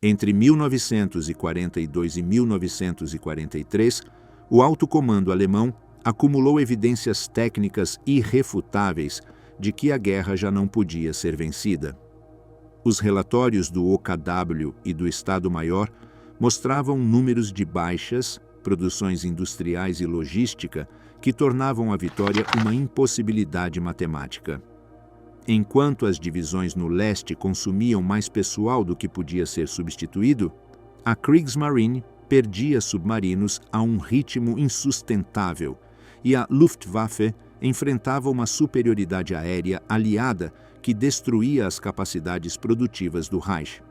Entre 1942 e 1943, o alto comando alemão acumulou evidências técnicas irrefutáveis de que a guerra já não podia ser vencida. Os relatórios do OKW e do Estado-Maior mostravam números de baixas, produções industriais e logística que tornavam a vitória uma impossibilidade matemática. Enquanto as divisões no leste consumiam mais pessoal do que podia ser substituído, a Kriegsmarine perdia submarinos a um ritmo insustentável e a Luftwaffe enfrentava uma superioridade aérea aliada que destruía as capacidades produtivas do Reich.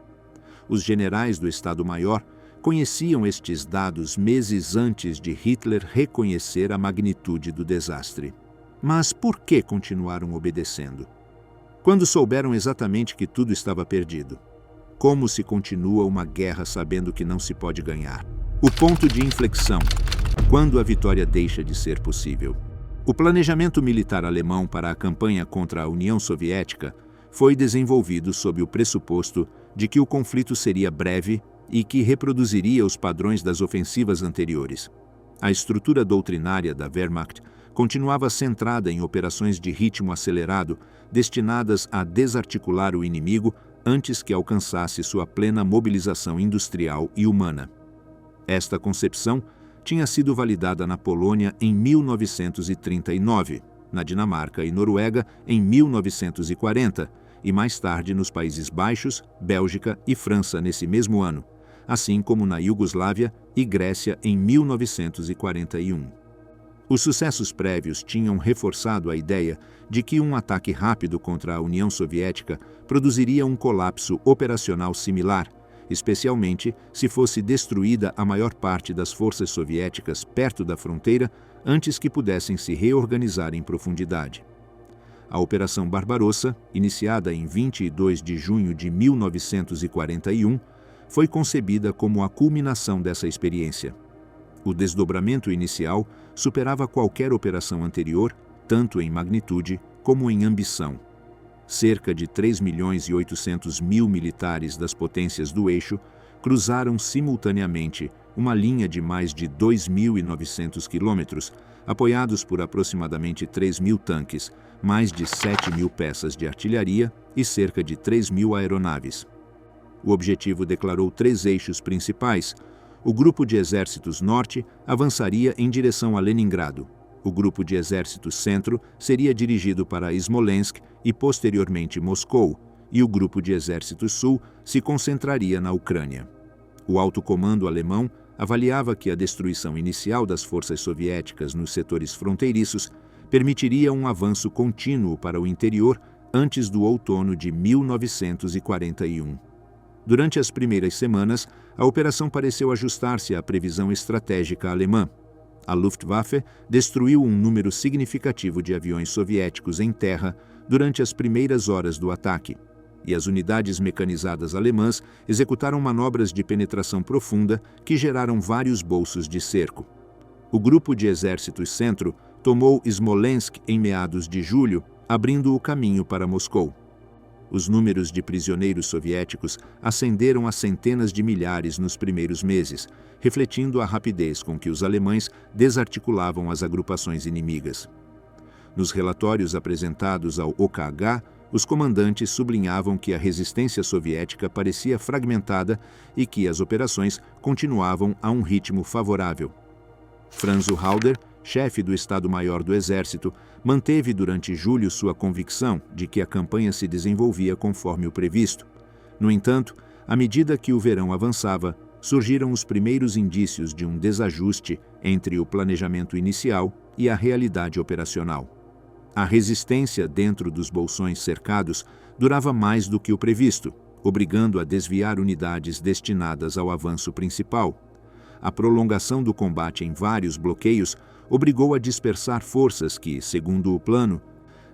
Os generais do Estado-Maior conheciam estes dados meses antes de Hitler reconhecer a magnitude do desastre. Mas por que continuaram obedecendo? Quando souberam exatamente que tudo estava perdido? Como se continua uma guerra sabendo que não se pode ganhar? O ponto de inflexão. Quando a vitória deixa de ser possível? O planejamento militar alemão para a campanha contra a União Soviética foi desenvolvido sob o pressuposto de que o conflito seria breve e que reproduziria os padrões das ofensivas anteriores. A estrutura doutrinária da Wehrmacht continuava centrada em operações de ritmo acelerado, destinadas a desarticular o inimigo antes que alcançasse sua plena mobilização industrial e humana. Esta concepção tinha sido validada na Polônia em 1939, na Dinamarca e Noruega em 1940 e mais tarde nos Países Baixos, Bélgica e França nesse mesmo ano, assim como na Iugoslávia e Grécia em 1941. Os sucessos prévios tinham reforçado a ideia de que um ataque rápido contra a União Soviética produziria um colapso operacional similar, especialmente se fosse destruída a maior parte das forças soviéticas perto da fronteira antes que pudessem se reorganizar em profundidade. A Operação Barbarossa, iniciada em 22 de junho de 1941, foi concebida como a culminação dessa experiência. O desdobramento inicial superava qualquer operação anterior, tanto em magnitude como em ambição. Cerca de 3.800.000 militares das potências do eixo cruzaram simultaneamente uma linha de mais de 2.900 quilômetros, apoiados por aproximadamente 3.000 tanques, mais de 7.000 peças de artilharia e cerca de 3.000 aeronaves. O objetivo declarou 3 eixos principais. O Grupo de Exércitos Norte avançaria em direção a Leningrado. O Grupo de Exércitos Centro seria dirigido para Smolensk e posteriormente Moscou, e o Grupo de Exércitos Sul se concentraria na Ucrânia. O alto comando alemão avaliava que a destruição inicial das forças soviéticas nos setores fronteiriços permitiria um avanço contínuo para o interior antes do outono de 1941. Durante as primeiras semanas, a operação pareceu ajustar-se à previsão estratégica alemã. A Luftwaffe destruiu um número significativo de aviões soviéticos em terra durante as primeiras horas do ataque, e as unidades mecanizadas alemãs executaram manobras de penetração profunda que geraram vários bolsos de cerco. O Grupo de Exércitos Centro tomou Smolensk em meados de julho, abrindo o caminho para Moscou. Os números de prisioneiros soviéticos ascenderam a centenas de milhares nos primeiros meses, refletindo a rapidez com que os alemães desarticulavam as agrupações inimigas. Nos relatórios apresentados ao OKH, os comandantes sublinhavam que a resistência soviética parecia fragmentada e que as operações continuavam a um ritmo favorável. Franz Halder, chefe do Estado-Maior do Exército, manteve durante julho sua convicção de que a campanha se desenvolvia conforme o previsto. No entanto, à medida que o verão avançava, surgiram os primeiros indícios de um desajuste entre o planejamento inicial e a realidade operacional. A resistência dentro dos bolsões cercados durava mais do que o previsto, obrigando a desviar unidades destinadas ao avanço principal. A prolongação do combate em vários bloqueios obrigou a dispersar forças que, segundo o plano,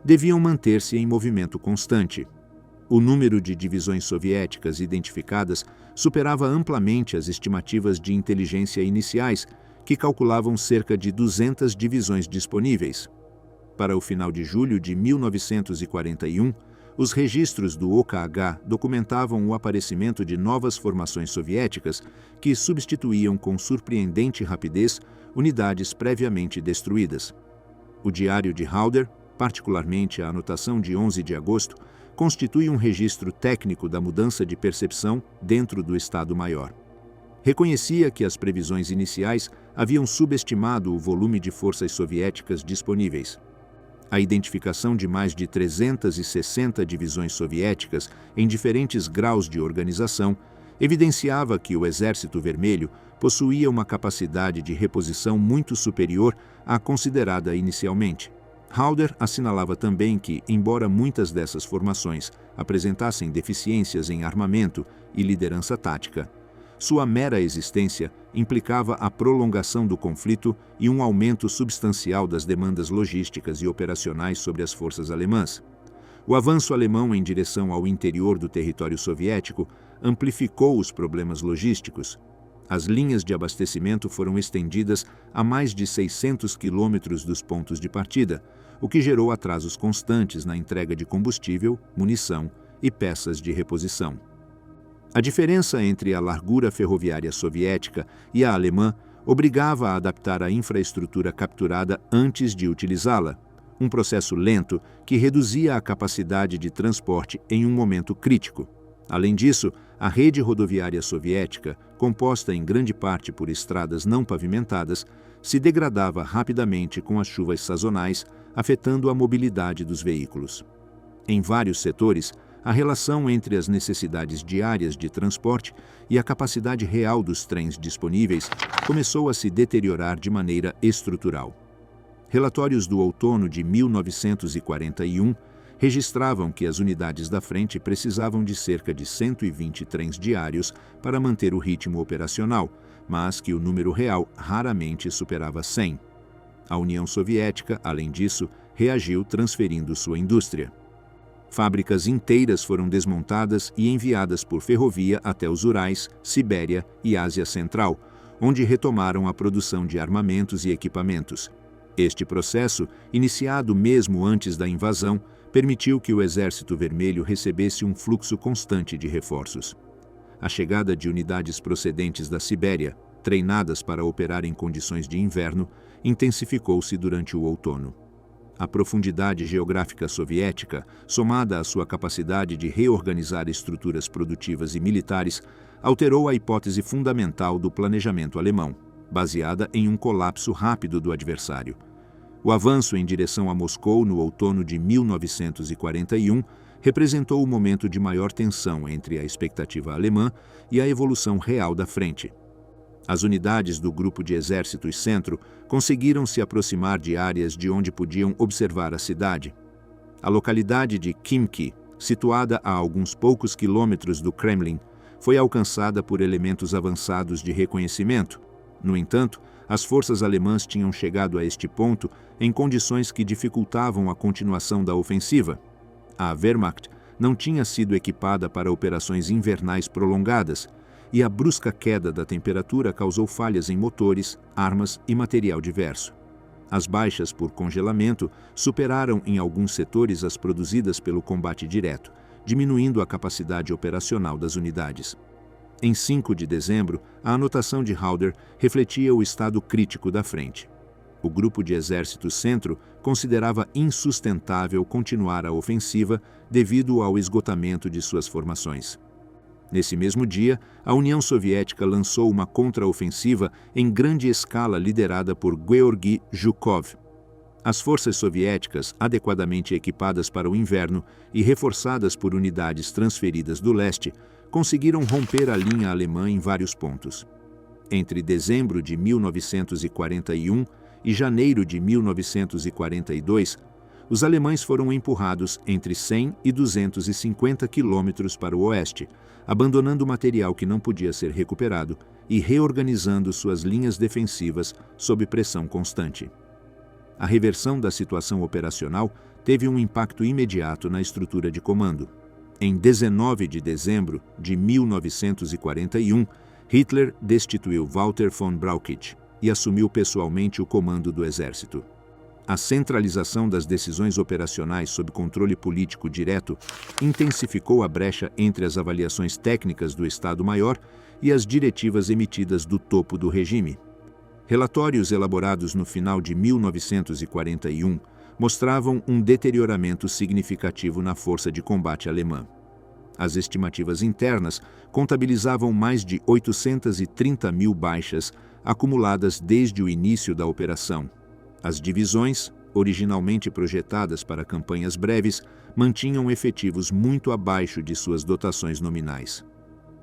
deviam manter-se em movimento constante. O número de divisões soviéticas identificadas superava amplamente as estimativas de inteligência iniciais, que calculavam cerca de 200 divisões disponíveis. Para o final de julho de 1941, Os registros do OKH documentavam o aparecimento de novas formações soviéticas que substituíam com surpreendente rapidez unidades previamente destruídas. O diário de Hauder, particularmente a anotação de 11 de agosto, constitui um registro técnico da mudança de percepção dentro do Estado-Maior. Reconhecia que as previsões iniciais haviam subestimado o volume de forças soviéticas disponíveis. A identificação de mais de 360 divisões soviéticas em diferentes graus de organização evidenciava que o Exército Vermelho possuía uma capacidade de reposição muito superior à considerada inicialmente. Hauder assinalava também que, embora muitas dessas formações apresentassem deficiências em armamento e liderança tática, sua mera existência implicava a prolongação do conflito e um aumento substancial das demandas logísticas e operacionais sobre as forças alemãs. O avanço alemão em direção ao interior do território soviético amplificou os problemas logísticos. As linhas de abastecimento foram estendidas a mais de 600 quilômetros dos pontos de partida, o que gerou atrasos constantes na entrega de combustível, munição e peças de reposição. A diferença entre a largura ferroviária soviética e a alemã obrigava a adaptar a infraestrutura capturada antes de utilizá-la, um processo lento que reduzia a capacidade de transporte em um momento crítico. Além disso, a rede rodoviária soviética, composta em grande parte por estradas não pavimentadas, se degradava rapidamente com as chuvas sazonais, afetando a mobilidade dos veículos. Em vários setores, a relação entre as necessidades diárias de transporte e a capacidade real dos trens disponíveis começou a se deteriorar de maneira estrutural. Relatórios do outono de 1941 registravam que as unidades da frente precisavam de cerca de 120 trens diários para manter o ritmo operacional, mas que o número real raramente superava 100. A União Soviética, além disso, reagiu transferindo sua indústria. Fábricas inteiras foram desmontadas e enviadas por ferrovia até os Urais, Sibéria e Ásia Central, onde retomaram a produção de armamentos e equipamentos. Este processo, iniciado mesmo antes da invasão, permitiu que o Exército Vermelho recebesse um fluxo constante de reforços. A chegada de unidades procedentes da Sibéria, treinadas para operar em condições de inverno, intensificou-se durante o outono. A profundidade geográfica soviética, somada à sua capacidade de reorganizar estruturas produtivas e militares, alterou a hipótese fundamental do planejamento alemão, baseada em um colapso rápido do adversário. O avanço em direção a Moscou no outono de 1941 representou o momento de maior tensão entre a expectativa alemã e a evolução real da frente. As unidades do Grupo de Exércitos Centro conseguiram se aproximar de áreas de onde podiam observar a cidade. A localidade de Khimki, situada a alguns poucos quilômetros do Kremlin, foi alcançada por elementos avançados de reconhecimento. No entanto, as forças alemãs tinham chegado a este ponto em condições que dificultavam a continuação da ofensiva. A Wehrmacht não tinha sido equipada para operações invernais prolongadas, e a brusca queda da temperatura causou falhas em motores, armas e material diverso. As baixas por congelamento superaram em alguns setores as produzidas pelo combate direto, diminuindo a capacidade operacional das unidades. Em 5 de dezembro, a anotação de Hauder refletia o estado crítico da frente. O Grupo de Exércitos Centro considerava insustentável continuar a ofensiva devido ao esgotamento de suas formações. Nesse mesmo dia, a União Soviética lançou uma contraofensiva em grande escala liderada por Georgy Zhukov. As forças soviéticas, adequadamente equipadas para o inverno e reforçadas por unidades transferidas do leste, conseguiram romper a linha alemã em vários pontos. Entre dezembro de 1941 e janeiro de 1942, os alemães foram empurrados entre 100 e 250 quilômetros para o oeste, abandonando material que não podia ser recuperado e reorganizando suas linhas defensivas sob pressão constante. A reversão da situação operacional teve um impacto imediato na estrutura de comando. Em 19 de dezembro de 1941, Hitler destituiu Walter von Brauchitsch e assumiu pessoalmente o comando do exército. A centralização das decisões operacionais sob controle político direto intensificou a brecha entre as avaliações técnicas do Estado-Maior e as diretivas emitidas do topo do regime. Relatórios elaborados no final de 1941 mostravam um deterioramento significativo na força de combate alemã. As estimativas internas contabilizavam mais de 830 mil baixas acumuladas desde o início da operação. As divisões, originalmente projetadas para campanhas breves, mantinham efetivos muito abaixo de suas dotações nominais.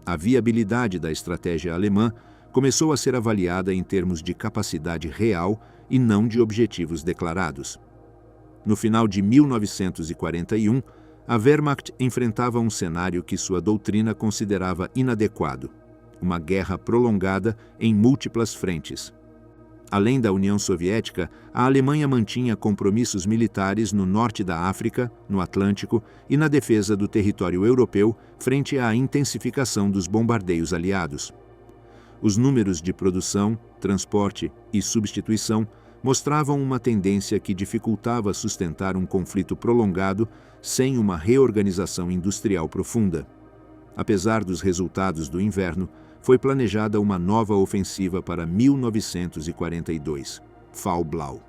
A viabilidade da estratégia alemã começou a ser avaliada em termos de capacidade real e não de objetivos declarados. No final de 1941, a Wehrmacht enfrentava um cenário que sua doutrina considerava inadequado: uma guerra prolongada em múltiplas frentes. Além da União Soviética, a Alemanha mantinha compromissos militares no norte da África, no Atlântico e na defesa do território europeu frente à intensificação dos bombardeios aliados. Os números de produção, transporte e substituição mostravam uma tendência que dificultava sustentar um conflito prolongado sem uma reorganização industrial profunda. Apesar dos resultados do inverno, foi planejada uma nova ofensiva para 1942, Fall-Blau.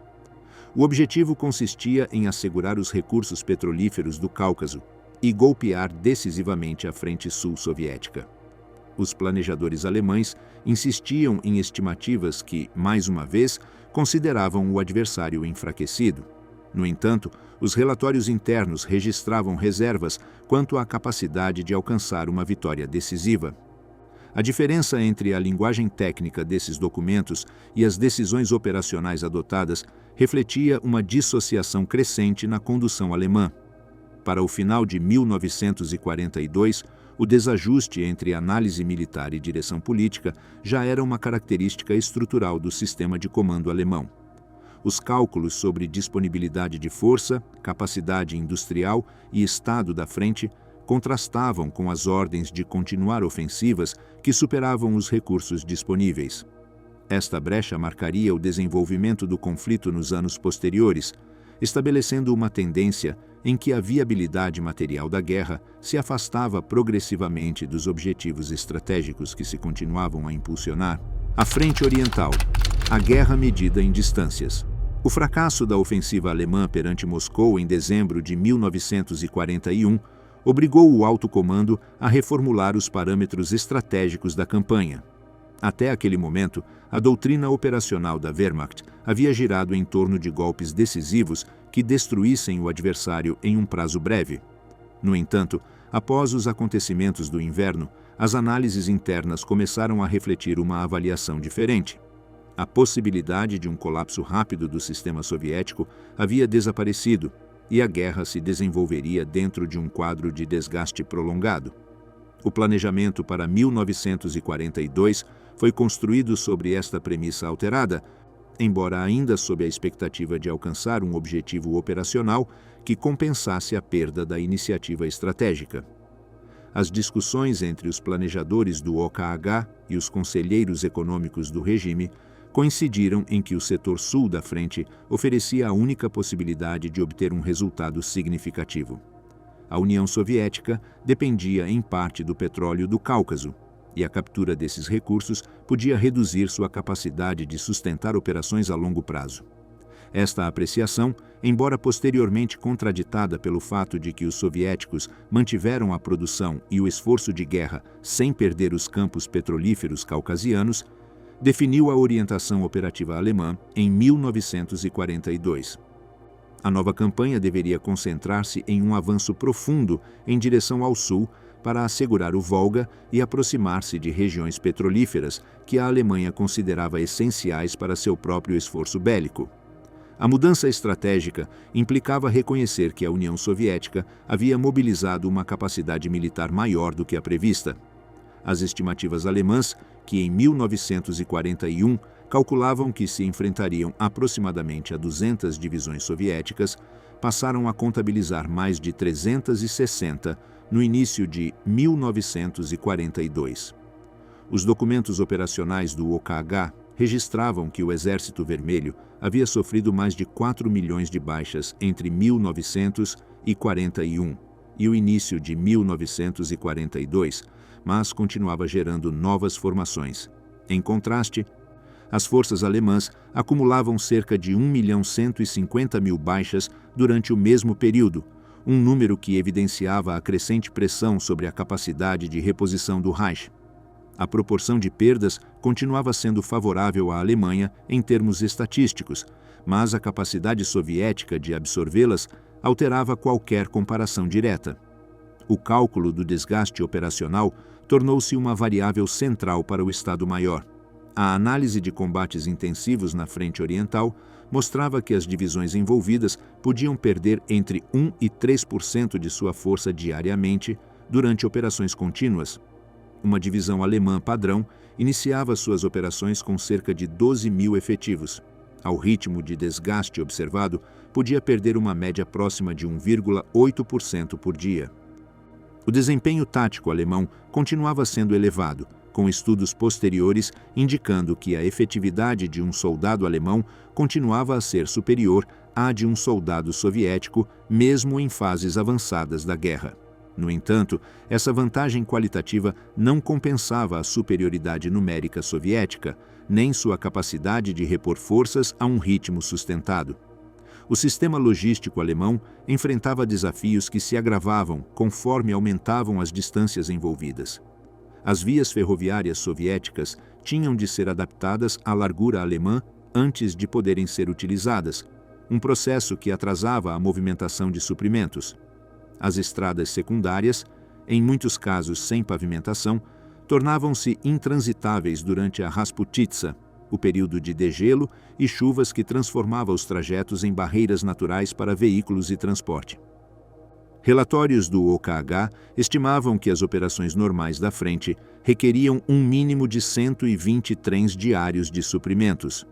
O objetivo consistia em assegurar os recursos petrolíferos do Cáucaso e golpear decisivamente a frente sul soviética. Os planejadores alemães insistiam em estimativas que, mais uma vez, consideravam o adversário enfraquecido. No entanto, os relatórios internos registravam reservas quanto à capacidade de alcançar uma vitória decisiva. A diferença entre a linguagem técnica desses documentos e as decisões operacionais adotadas refletia uma dissociação crescente na condução alemã. Para o final de 1942, o desajuste entre análise militar e direção política já era uma característica estrutural do sistema de comando alemão. Os cálculos sobre disponibilidade de força, capacidade industrial e estado da frente contrastavam com as ordens de continuar ofensivas que superavam os recursos disponíveis. Esta brecha marcaria o desenvolvimento do conflito nos anos posteriores, estabelecendo uma tendência em que a viabilidade material da guerra se afastava progressivamente dos objetivos estratégicos que se continuavam a impulsionar. A Frente Oriental, a guerra medida em distâncias. O fracasso da ofensiva alemã perante Moscou em dezembro de 1941 obrigou o alto comando a reformular os parâmetros estratégicos da campanha. Até aquele momento, a doutrina operacional da Wehrmacht havia girado em torno de golpes decisivos que destruíssem o adversário em um prazo breve. No entanto, após os acontecimentos do inverno, as análises internas começaram a refletir uma avaliação diferente. A possibilidade de um colapso rápido do sistema soviético havia desaparecido, e a guerra se desenvolveria dentro de um quadro de desgaste prolongado. O planejamento para 1942 foi construído sobre esta premissa alterada, embora ainda sob a expectativa de alcançar um objetivo operacional que compensasse a perda da iniciativa estratégica. As discussões entre os planejadores do OKH e os conselheiros econômicos do regime coincidiram em que o setor sul da frente oferecia a única possibilidade de obter um resultado significativo. A União Soviética dependia em parte do petróleo do Cáucaso, e a captura desses recursos podia reduzir sua capacidade de sustentar operações a longo prazo. Esta apreciação, embora posteriormente contraditada pelo fato de que os soviéticos mantiveram a produção e o esforço de guerra sem perder os campos petrolíferos caucasianos, definiu a orientação operativa alemã em 1942. A nova campanha deveria concentrar-se em um avanço profundo em direção ao sul para assegurar o Volga e aproximar-se de regiões petrolíferas que a Alemanha considerava essenciais para seu próprio esforço bélico. A mudança estratégica implicava reconhecer que a União Soviética havia mobilizado uma capacidade militar maior do que a prevista. As estimativas alemãs, que em 1941 calculavam que se enfrentariam aproximadamente a 200 divisões soviéticas, passaram a contabilizar mais de 360 no início de 1942. Os documentos operacionais do OKH registravam que o Exército Vermelho havia sofrido mais de 4 milhões de baixas entre 1941 e o início de 1942, mas continuava gerando novas formações. Em contraste, as forças alemãs acumulavam cerca de 1.150.000 baixas durante o mesmo período, um número que evidenciava a crescente pressão sobre a capacidade de reposição do Reich. A proporção de perdas continuava sendo favorável à Alemanha em termos estatísticos, mas a capacidade soviética de absorvê-las alterava qualquer comparação direta. O cálculo do desgaste operacional tornou-se uma variável central para o Estado-Maior. A análise de combates intensivos na frente oriental mostrava que as divisões envolvidas podiam perder entre 1% e 3% de sua força diariamente durante operações contínuas. Uma divisão alemã padrão iniciava suas operações com cerca de 12.000 efetivos. Ao ritmo de desgaste observado, podia perder uma média próxima de 1,8% por dia. O desempenho tático alemão continuava sendo elevado, com estudos posteriores indicando que a efetividade de um soldado alemão continuava a ser superior à de um soldado soviético, mesmo em fases avançadas da guerra. No entanto, essa vantagem qualitativa não compensava a superioridade numérica soviética, nem sua capacidade de repor forças a um ritmo sustentado. O sistema logístico alemão enfrentava desafios que se agravavam conforme aumentavam as distâncias envolvidas. As vias ferroviárias soviéticas tinham de ser adaptadas à largura alemã antes de poderem ser utilizadas, um processo que atrasava a movimentação de suprimentos. As estradas secundárias, em muitos casos sem pavimentação, tornavam-se intransitáveis durante a Rasputitsa, o período de degelo e chuvas que transformava os trajetos em barreiras naturais para veículos e transporte. Relatórios do OKH estimavam que as operações normais da frente requeriam um mínimo de 120 trens diários de suprimentos,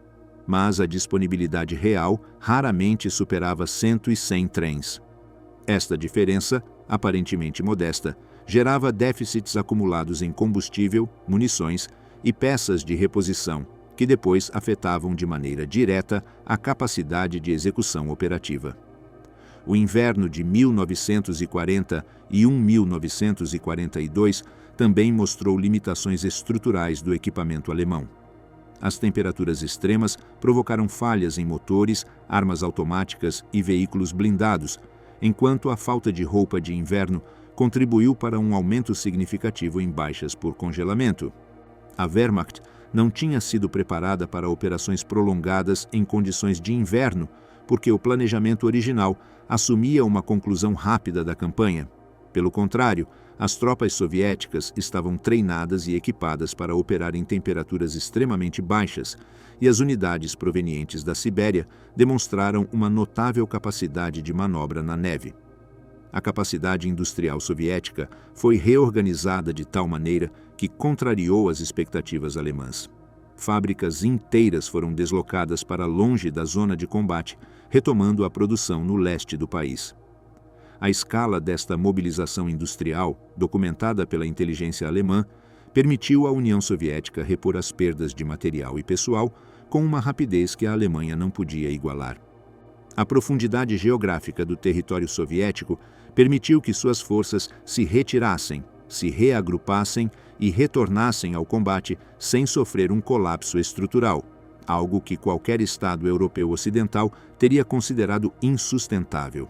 mas a disponibilidade real raramente superava 100 trens. Esta diferença, aparentemente modesta, gerava déficits acumulados em combustível, munições e peças de reposição, que depois afetavam de maneira direta a capacidade de execução operativa. O inverno de 1940 e 1942 também mostrou limitações estruturais do equipamento alemão. As temperaturas extremas provocaram falhas em motores, armas automáticas e veículos blindados, enquanto a falta de roupa de inverno contribuiu para um aumento significativo em baixas por congelamento. A Wehrmacht não tinha sido preparada para operações prolongadas em condições de inverno, porque o planejamento original assumia uma conclusão rápida da campanha. Pelo contrário, as tropas soviéticas estavam treinadas e equipadas para operar em temperaturas extremamente baixas, e as unidades provenientes da Sibéria demonstraram uma notável capacidade de manobra na neve. A capacidade industrial soviética foi reorganizada de tal maneira que contrariou as expectativas alemãs. Fábricas inteiras foram deslocadas para longe da zona de combate, retomando a produção no leste do país. A escala desta mobilização industrial, documentada pela inteligência alemã, permitiu à União Soviética repor as perdas de material e pessoal com uma rapidez que a Alemanha não podia igualar. A profundidade geográfica do território soviético permitiu que suas forças se retirassem, se reagrupassem e retornassem ao combate sem sofrer um colapso estrutural, algo que qualquer Estado europeu ocidental teria considerado insustentável.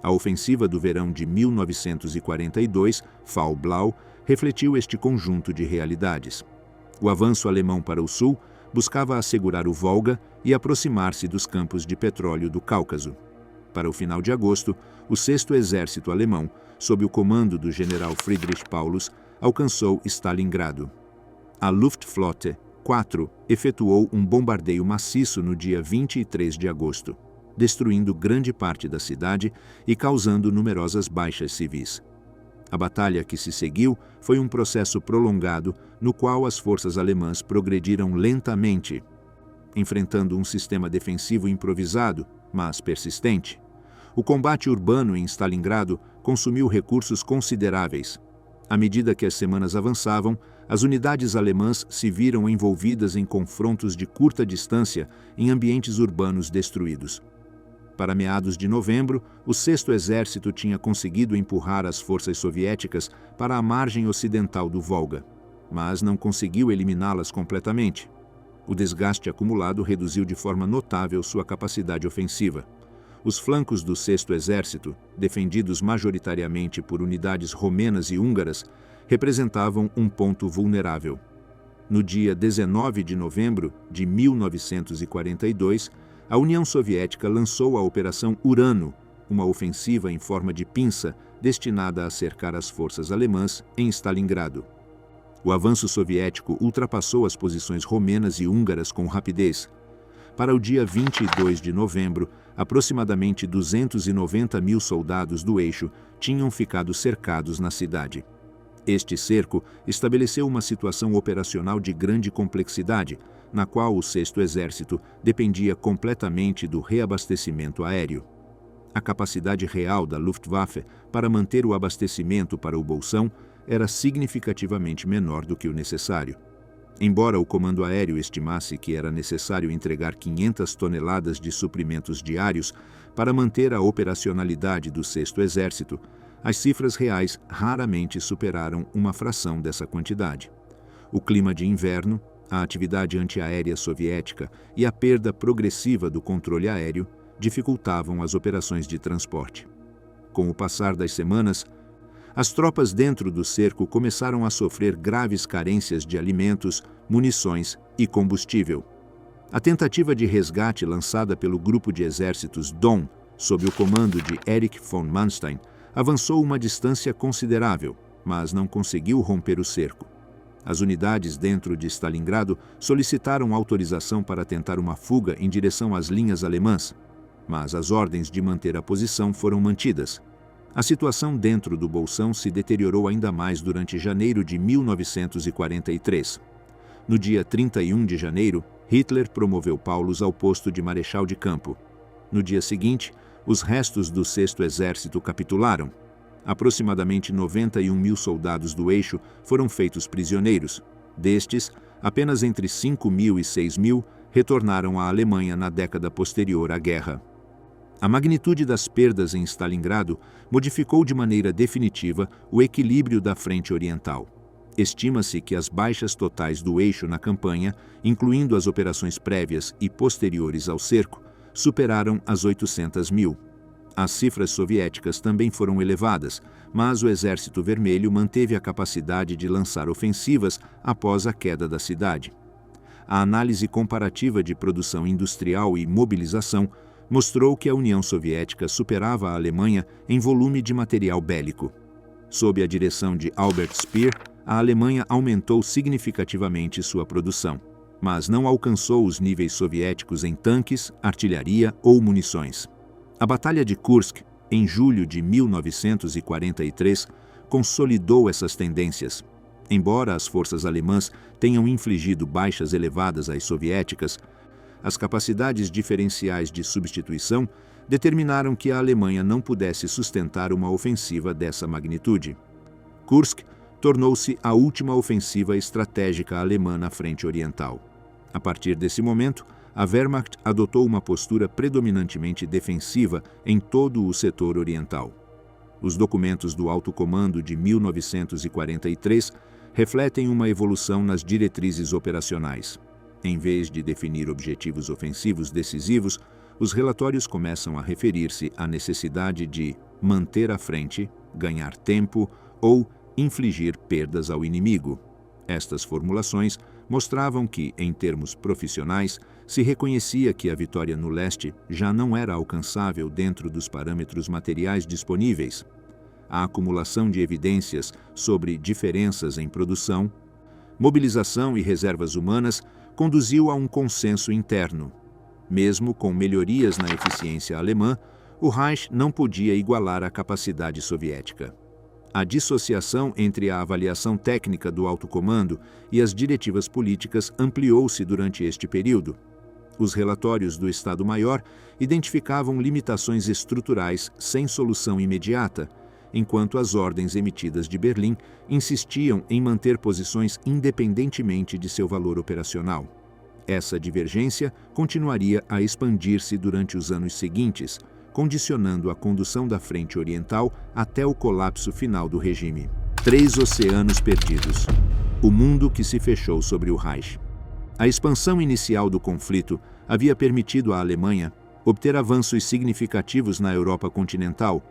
A ofensiva do verão de 1942, Fall-Blau, refletiu este conjunto de realidades. O avanço alemão para o sul buscava assegurar o Volga e aproximar-se dos campos de petróleo do Cáucaso. Para o final de agosto, o 6º Exército Alemão, sob o comando do general Friedrich Paulus, alcançou Stalingrado. A Luftflotte 4 efetuou um bombardeio maciço no dia 23 de agosto, destruindo grande parte da cidade e causando numerosas baixas civis. A batalha que se seguiu foi um processo prolongado no qual as forças alemãs progrediram lentamente, enfrentando um sistema defensivo improvisado, mas persistente. O combate urbano em Stalingrado consumiu recursos consideráveis. À medida que as semanas avançavam, as unidades alemãs se viram envolvidas em confrontos de curta distância em ambientes urbanos destruídos. Para meados de novembro, o 6º Exército tinha conseguido empurrar as forças soviéticas para a margem ocidental do Volga, mas não conseguiu eliminá-las completamente. O desgaste acumulado reduziu de forma notável sua capacidade ofensiva. Os flancos do 6º Exército, defendidos majoritariamente por unidades romenas e húngaras, representavam um ponto vulnerável. No dia 19 de novembro de 1942, a União Soviética lançou a Operação Urano, uma ofensiva em forma de pinça destinada a cercar as forças alemãs em Stalingrado. O avanço soviético ultrapassou as posições romenas e húngaras com rapidez. Para o dia 22 de novembro, aproximadamente 290 mil soldados do eixo tinham ficado cercados na cidade. Este cerco estabeleceu uma situação operacional de grande complexidade, na qual o 6º Exército dependia completamente do reabastecimento aéreo. A capacidade real da Luftwaffe para manter o abastecimento para o Bolsão era significativamente menor do que o necessário. Embora o comando aéreo estimasse que era necessário entregar 500 toneladas de suprimentos diários para manter a operacionalidade do 6º Exército, as cifras reais raramente superaram uma fração dessa quantidade. O clima de inverno, a atividade antiaérea soviética e a perda progressiva do controle aéreo dificultavam as operações de transporte. Com o passar das semanas, as tropas dentro do cerco começaram a sofrer graves carências de alimentos, munições e combustível. A tentativa de resgate lançada pelo grupo de exércitos Don, sob o comando de Erich von Manstein, avançou uma distância considerável, mas não conseguiu romper o cerco. As unidades dentro de Stalingrado solicitaram autorização para tentar uma fuga em direção às linhas alemãs, mas as ordens de manter a posição foram mantidas. A situação dentro do Bolsão se deteriorou ainda mais durante janeiro de 1943. No dia 31 de janeiro, Hitler promoveu Paulus ao posto de marechal de campo. No dia seguinte, os restos do 6º Exército capitularam. Aproximadamente 91 mil soldados do eixo foram feitos prisioneiros. Destes, apenas entre 5 mil e 6 mil retornaram à Alemanha na década posterior à guerra. A magnitude das perdas em Stalingrado modificou de maneira definitiva o equilíbrio da frente oriental. Estima-se que as baixas totais do eixo na campanha, incluindo as operações prévias e posteriores ao cerco, superaram as 800 mil. As cifras soviéticas também foram elevadas, mas o Exército Vermelho manteve a capacidade de lançar ofensivas após a queda da cidade. A análise comparativa de produção industrial e mobilização mostrou que a União Soviética superava a Alemanha em volume de material bélico. Sob a direção de Albert Speer, a Alemanha aumentou significativamente sua produção, mas não alcançou os níveis soviéticos em tanques, artilharia ou munições. A Batalha de Kursk, em julho de 1943, consolidou essas tendências. Embora as forças alemãs tenham infligido baixas elevadas às soviéticas, as capacidades diferenciais de substituição determinaram que a Alemanha não pudesse sustentar uma ofensiva dessa magnitude. Kursk tornou-se a última ofensiva estratégica alemã na frente oriental. A partir desse momento, a Wehrmacht adotou uma postura predominantemente defensiva em todo o setor oriental. Os documentos do Alto Comando de 1943 refletem uma evolução nas diretrizes operacionais. Em vez de definir objetivos ofensivos decisivos, os relatórios começam a referir-se à necessidade de manter a frente, ganhar tempo ou infligir perdas ao inimigo. Estas formulações mostravam que, em termos profissionais, se reconhecia que a vitória no leste já não era alcançável dentro dos parâmetros materiais disponíveis. A acumulação de evidências sobre diferenças em produção, mobilização e reservas humanas conduziu a um consenso interno. Mesmo com melhorias na eficiência alemã, o Reich não podia igualar a capacidade soviética. A dissociação entre a avaliação técnica do alto comando e as diretivas políticas ampliou-se durante este período. Os relatórios do Estado-Maior identificavam limitações estruturais sem solução imediata enquanto as ordens emitidas de Berlim insistiam em manter posições independentemente de seu valor operacional. Essa divergência continuaria a expandir-se durante os anos seguintes, condicionando a condução da Frente Oriental até o colapso final do regime. 3 oceanos perdidos. O mundo que se fechou sobre o Reich. A expansão inicial do conflito havia permitido à Alemanha obter avanços significativos na Europa continental,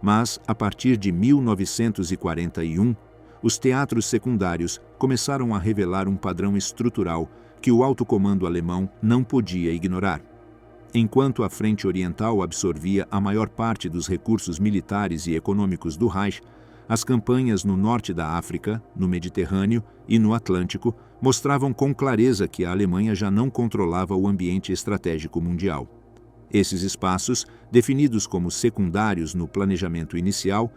mas, a partir de 1941, os teatros secundários começaram a revelar um padrão estrutural que o alto comando alemão não podia ignorar. Enquanto a Frente Oriental absorvia a maior parte dos recursos militares e econômicos do Reich, as campanhas no norte da África, no Mediterrâneo e no Atlântico mostravam com clareza que a Alemanha já não controlava o ambiente estratégico mundial. Esses espaços, definidos como secundários no planejamento inicial,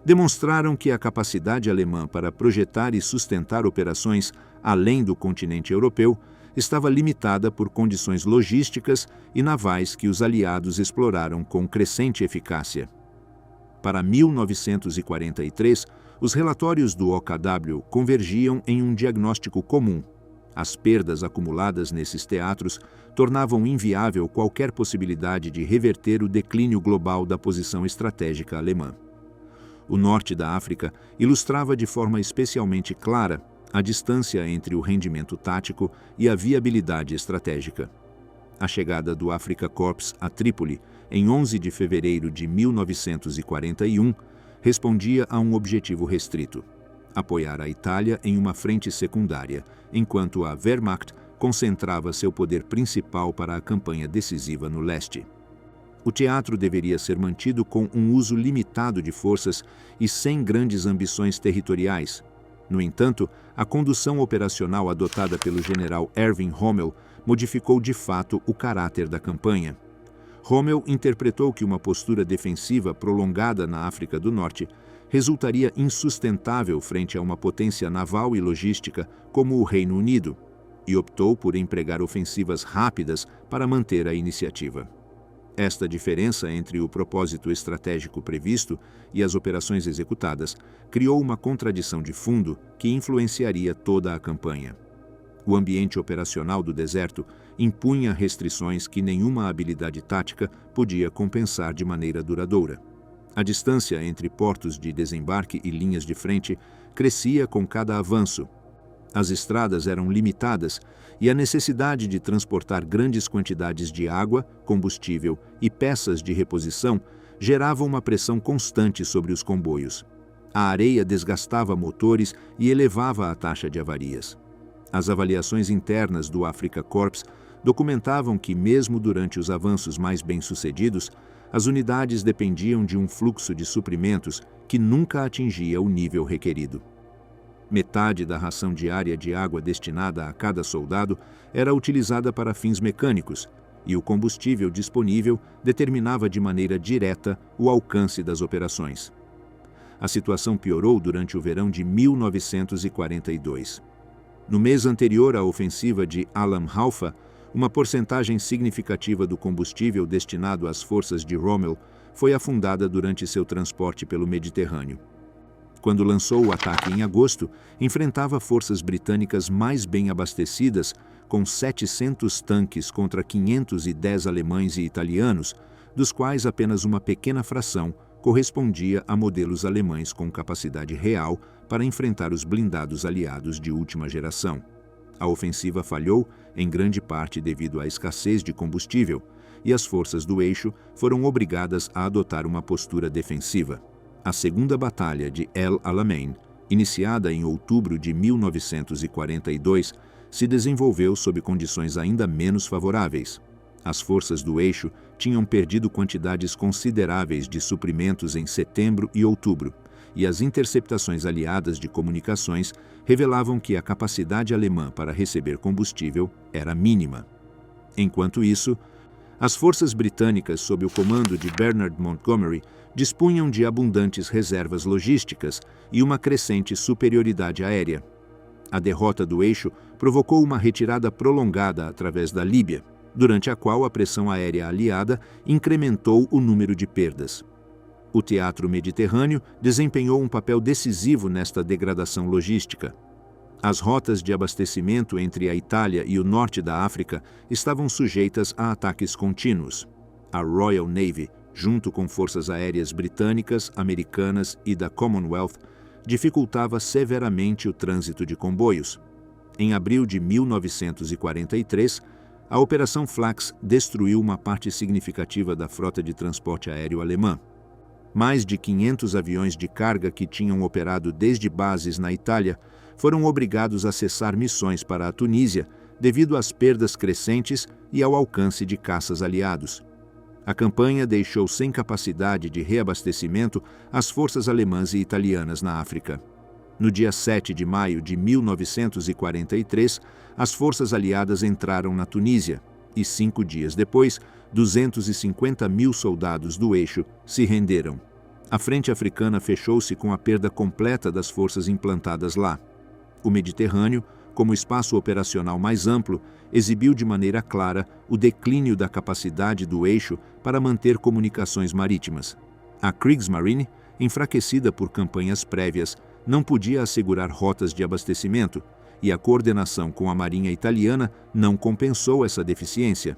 demonstraram que a capacidade alemã para projetar e sustentar operações além do continente europeu estava limitada por condições logísticas e navais que os aliados exploraram com crescente eficácia. Para 1943, os relatórios do OKW convergiam em um diagnóstico comum. As perdas acumuladas nesses teatros tornavam inviável qualquer possibilidade de reverter o declínio global da posição estratégica alemã. O norte da África ilustrava de forma especialmente clara a distância entre o rendimento tático e a viabilidade estratégica. A chegada do Afrika Korps a Trípoli, em 11 de fevereiro de 1941, respondia a um objetivo restrito: apoiar a Itália em uma frente secundária, enquanto a Wehrmacht concentrava seu poder principal para a campanha decisiva no leste. O teatro deveria ser mantido com um uso limitado de forças e sem grandes ambições territoriais. No entanto, a condução operacional adotada pelo general Erwin Rommel modificou de fato o caráter da campanha. Rommel interpretou que uma postura defensiva prolongada na África do Norte resultaria insustentável frente a uma potência naval e logística como o Reino Unido, e optou por empregar ofensivas rápidas para manter a iniciativa. Esta diferença entre o propósito estratégico previsto e as operações executadas criou uma contradição de fundo que influenciaria toda a campanha. O ambiente operacional do deserto impunha restrições que nenhuma habilidade tática podia compensar de maneira duradoura. A distância entre portos de desembarque e linhas de frente crescia com cada avanço. As estradas eram limitadas e a necessidade de transportar grandes quantidades de água, combustível e peças de reposição gerava uma pressão constante sobre os comboios. A areia desgastava motores e elevava a taxa de avarias. As avaliações internas do Afrika Korps documentavam que, mesmo durante os avanços mais bem-sucedidos, as unidades dependiam de um fluxo de suprimentos que nunca atingia o nível requerido. Metade da ração diária de água destinada a cada soldado era utilizada para fins mecânicos, e o combustível disponível determinava de maneira direta o alcance das operações. A situação piorou durante o verão de 1942. No mês anterior à ofensiva de Alam Halfa, uma porcentagem significativa do combustível destinado às forças de Rommel foi afundada durante seu transporte pelo Mediterrâneo. Quando lançou o ataque em agosto, enfrentava forças britânicas mais bem abastecidas, com 700 tanques contra 510 alemães e italianos, dos quais apenas uma pequena fração correspondia a modelos alemães com capacidade real para enfrentar os blindados aliados de última geração. A ofensiva falhou, em grande parte devido à escassez de combustível, e as forças do eixo foram obrigadas a adotar uma postura defensiva. A Segunda Batalha de El Alamein, iniciada em outubro de 1942, se desenvolveu sob condições ainda menos favoráveis. As forças do eixo tinham perdido quantidades consideráveis de suprimentos em setembro e outubro, e as interceptações aliadas de comunicações revelavam que a capacidade alemã para receber combustível era mínima. Enquanto isso, as forças britânicas, sob o comando de Bernard Montgomery, dispunham de abundantes reservas logísticas e uma crescente superioridade aérea. A derrota do eixo provocou uma retirada prolongada através da Líbia, durante a qual a pressão aérea aliada incrementou o número de perdas. O teatro mediterrâneo desempenhou um papel decisivo nesta degradação logística. As rotas de abastecimento entre a Itália e o norte da África estavam sujeitas a ataques contínuos. A Royal Navy, junto com forças aéreas britânicas, americanas e da Commonwealth, dificultava severamente o trânsito de comboios. Em abril de 1943, a Operação Flax destruiu uma parte significativa da frota de transporte aéreo alemã. Mais de 500 aviões de carga que tinham operado desde bases na Itália foram obrigados a cessar missões para a Tunísia devido às perdas crescentes e ao alcance de caças aliados. A campanha deixou sem capacidade de reabastecimento as forças alemãs e italianas na África. No dia 7 de maio de 1943, as forças aliadas entraram na Tunísia e, 5 dias depois, 250.000 soldados do eixo se renderam. A frente africana fechou-se com a perda completa das forças implantadas lá. O Mediterrâneo, como espaço operacional mais amplo, exibiu de maneira clara o declínio da capacidade do eixo para manter comunicações marítimas. A Kriegsmarine, enfraquecida por campanhas prévias, não podia assegurar rotas de abastecimento, e a coordenação com a Marinha Italiana não compensou essa deficiência.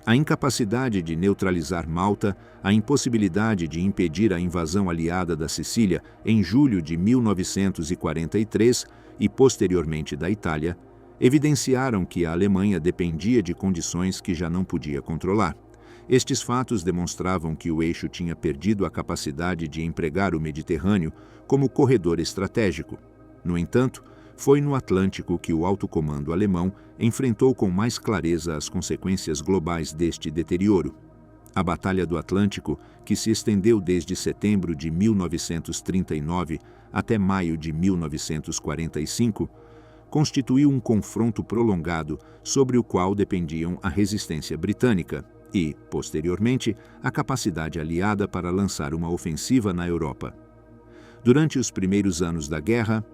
A incapacidade de neutralizar Malta, a impossibilidade de impedir a invasão aliada da Sicília em julho de 1943 e posteriormente da Itália, evidenciaram que a Alemanha dependia de condições que já não podia controlar. Estes fatos demonstravam que o eixo tinha perdido a capacidade de empregar o Mediterrâneo como corredor estratégico. No entanto, foi no Atlântico que o alto comando alemão enfrentou com mais clareza as consequências globais deste deterioro. A Batalha do Atlântico, que se estendeu desde setembro de 1939 até maio de 1945, constituiu um confronto prolongado sobre o qual dependiam a resistência britânica e, posteriormente, a capacidade aliada para lançar uma ofensiva na Europa. Durante os primeiros anos da guerra,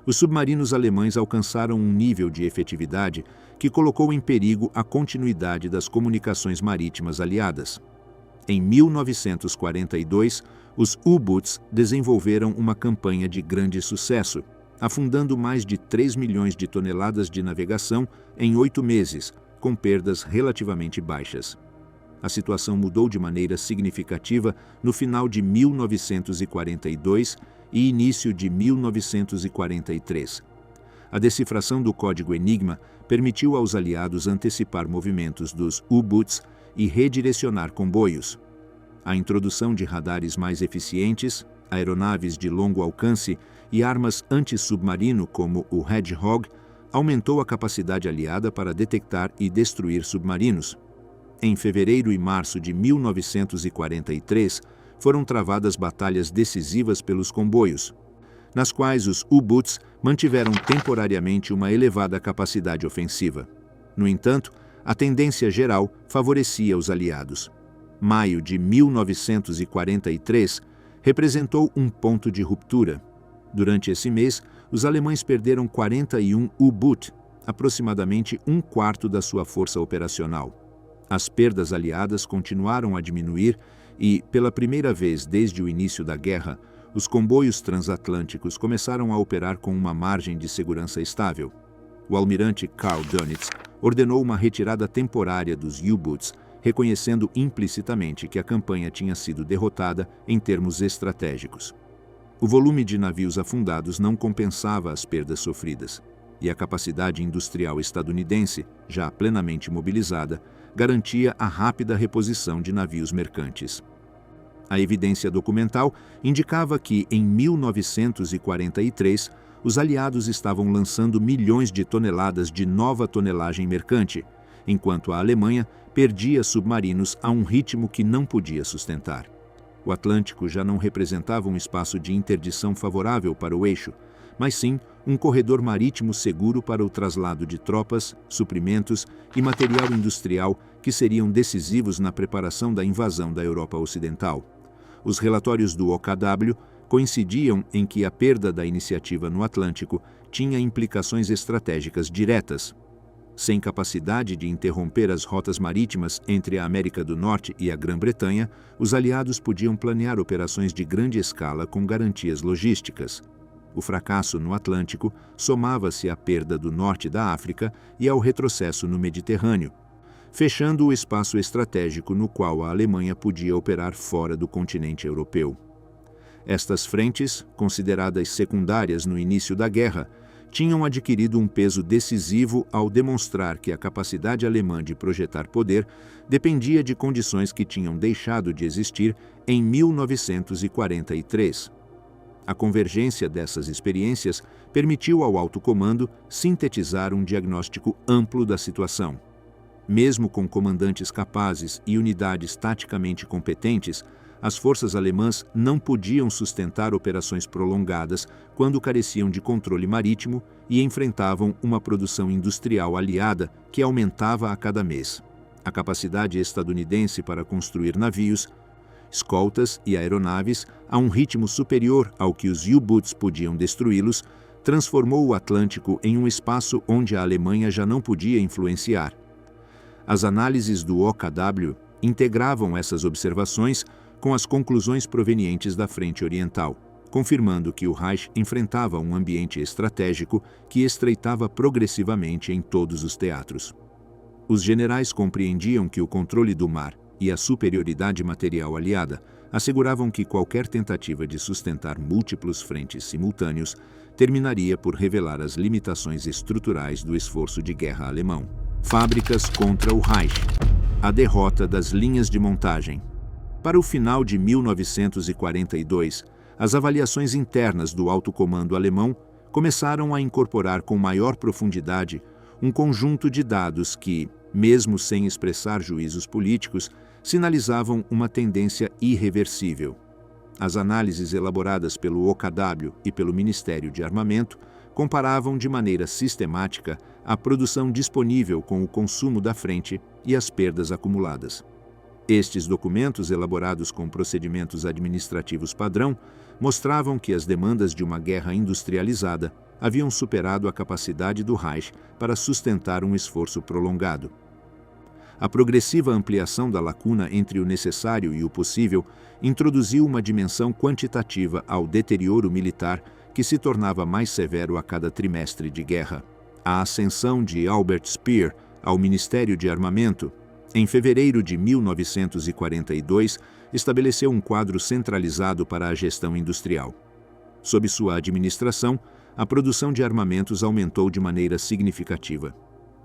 os submarinos alemães alcançaram um nível de efetividade que colocou em perigo a continuidade das comunicações marítimas aliadas. Em 1942, os U-Boots desenvolveram uma campanha de grande sucesso, afundando mais de 3 milhões de toneladas de navegação em 8 meses, com perdas relativamente baixas. A situação mudou de maneira significativa no final de 1942 e início de 1943. A decifração do código Enigma permitiu aos aliados antecipar movimentos dos U-Boots e redirecionar comboios. A introdução de radares mais eficientes, aeronaves de longo alcance e armas anti-submarino como o Hedgehog aumentou a capacidade aliada para detectar e destruir submarinos. Em fevereiro e março de 1943, foram travadas batalhas decisivas pelos comboios, nas quais os U-Boots mantiveram temporariamente uma elevada capacidade ofensiva. No entanto, a tendência geral favorecia os aliados. Maio de 1943 representou um ponto de ruptura. Durante esse mês, os alemães perderam 41 U-Boot, aproximadamente um quarto da sua força operacional. As perdas aliadas continuaram a diminuir e, pela primeira vez desde o início da guerra, os comboios transatlânticos começaram a operar com uma margem de segurança estável. O almirante Karl Dönitz ordenou uma retirada temporária dos U-Boots, reconhecendo implicitamente que a campanha tinha sido derrotada em termos estratégicos. O volume de navios afundados não compensava as perdas sofridas, e a capacidade industrial estadunidense, já plenamente mobilizada, garantia a rápida reposição de navios mercantes. A evidência documental indicava que, em 1943, os aliados estavam lançando milhões de toneladas de nova tonelagem mercante, enquanto a Alemanha perdia submarinos a um ritmo que não podia sustentar. O Atlântico já não representava um espaço de interdição favorável para o eixo, mas sim um corredor marítimo seguro para o traslado de tropas, suprimentos e material industrial que seriam decisivos na preparação da invasão da Europa Ocidental. Os relatórios do OKW coincidiam em que a perda da iniciativa no Atlântico tinha implicações estratégicas diretas. Sem capacidade de interromper as rotas marítimas entre a América do Norte e a Grã-Bretanha, os aliados podiam planear operações de grande escala com garantias logísticas. O fracasso no Atlântico somava-se à perda do norte da África e ao retrocesso no Mediterrâneo, fechando o espaço estratégico no qual a Alemanha podia operar fora do continente europeu. Estas frentes, consideradas secundárias no início da guerra, tinham adquirido um peso decisivo ao demonstrar que a capacidade alemã de projetar poder dependia de condições que tinham deixado de existir em 1943. A convergência dessas experiências permitiu ao alto comando sintetizar um diagnóstico amplo da situação. Mesmo com comandantes capazes e unidades taticamente competentes, as forças alemãs não podiam sustentar operações prolongadas quando careciam de controle marítimo e enfrentavam uma produção industrial aliada que aumentava a cada mês. A capacidade estadunidense para construir navios, escoltas e aeronaves a um ritmo superior ao que os U-Boots podiam destruí-los, transformou o Atlântico em um espaço onde a Alemanha já não podia influenciar. As análises do OKW integravam essas observações com as conclusões provenientes da Frente Oriental, confirmando que o Reich enfrentava um ambiente estratégico que estreitava progressivamente em todos os teatros. Os generais compreendiam que o controle do mar e a superioridade material aliada asseguravam que qualquer tentativa de sustentar múltiplos frentes simultâneos terminaria por revelar as limitações estruturais do esforço de guerra alemão. Fábricas contra o Reich. A derrota das linhas de montagem. Para o final de 1942, as avaliações internas do alto comando alemão começaram a incorporar com maior profundidade um conjunto de dados que, mesmo sem expressar juízos políticos, sinalizavam uma tendência irreversível. As análises elaboradas pelo OKW e pelo Ministério de Armamento comparavam de maneira sistemática a produção disponível com o consumo da frente e as perdas acumuladas. Estes documentos, elaborados com procedimentos administrativos padrão, mostravam que as demandas de uma guerra industrializada haviam superado a capacidade do Reich para sustentar um esforço prolongado. A progressiva ampliação da lacuna entre o necessário e o possível introduziu uma dimensão quantitativa ao deterioro militar que se tornava mais severo a cada trimestre de guerra. A ascensão de Albert Speer ao Ministério de Armamento, em fevereiro de 1942, estabeleceu um quadro centralizado para a gestão industrial. Sob sua administração, a produção de armamentos aumentou de maneira significativa.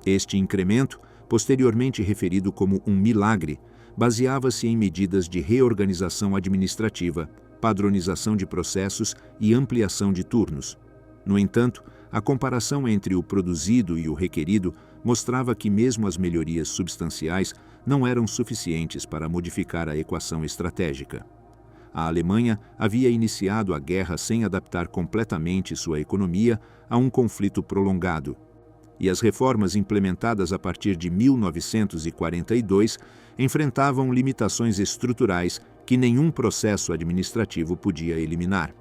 Este incremento, posteriormente referido como um milagre, baseava-se em medidas de reorganização administrativa, padronização de processos e ampliação de turnos. No entanto, a comparação entre o produzido e o requerido mostrava que mesmo as melhorias substanciais não eram suficientes para modificar a equação estratégica. A Alemanha havia iniciado a guerra sem adaptar completamente sua economia a um conflito prolongado, e as reformas implementadas a partir de 1942 enfrentavam limitações estruturais que nenhum processo administrativo podia eliminar.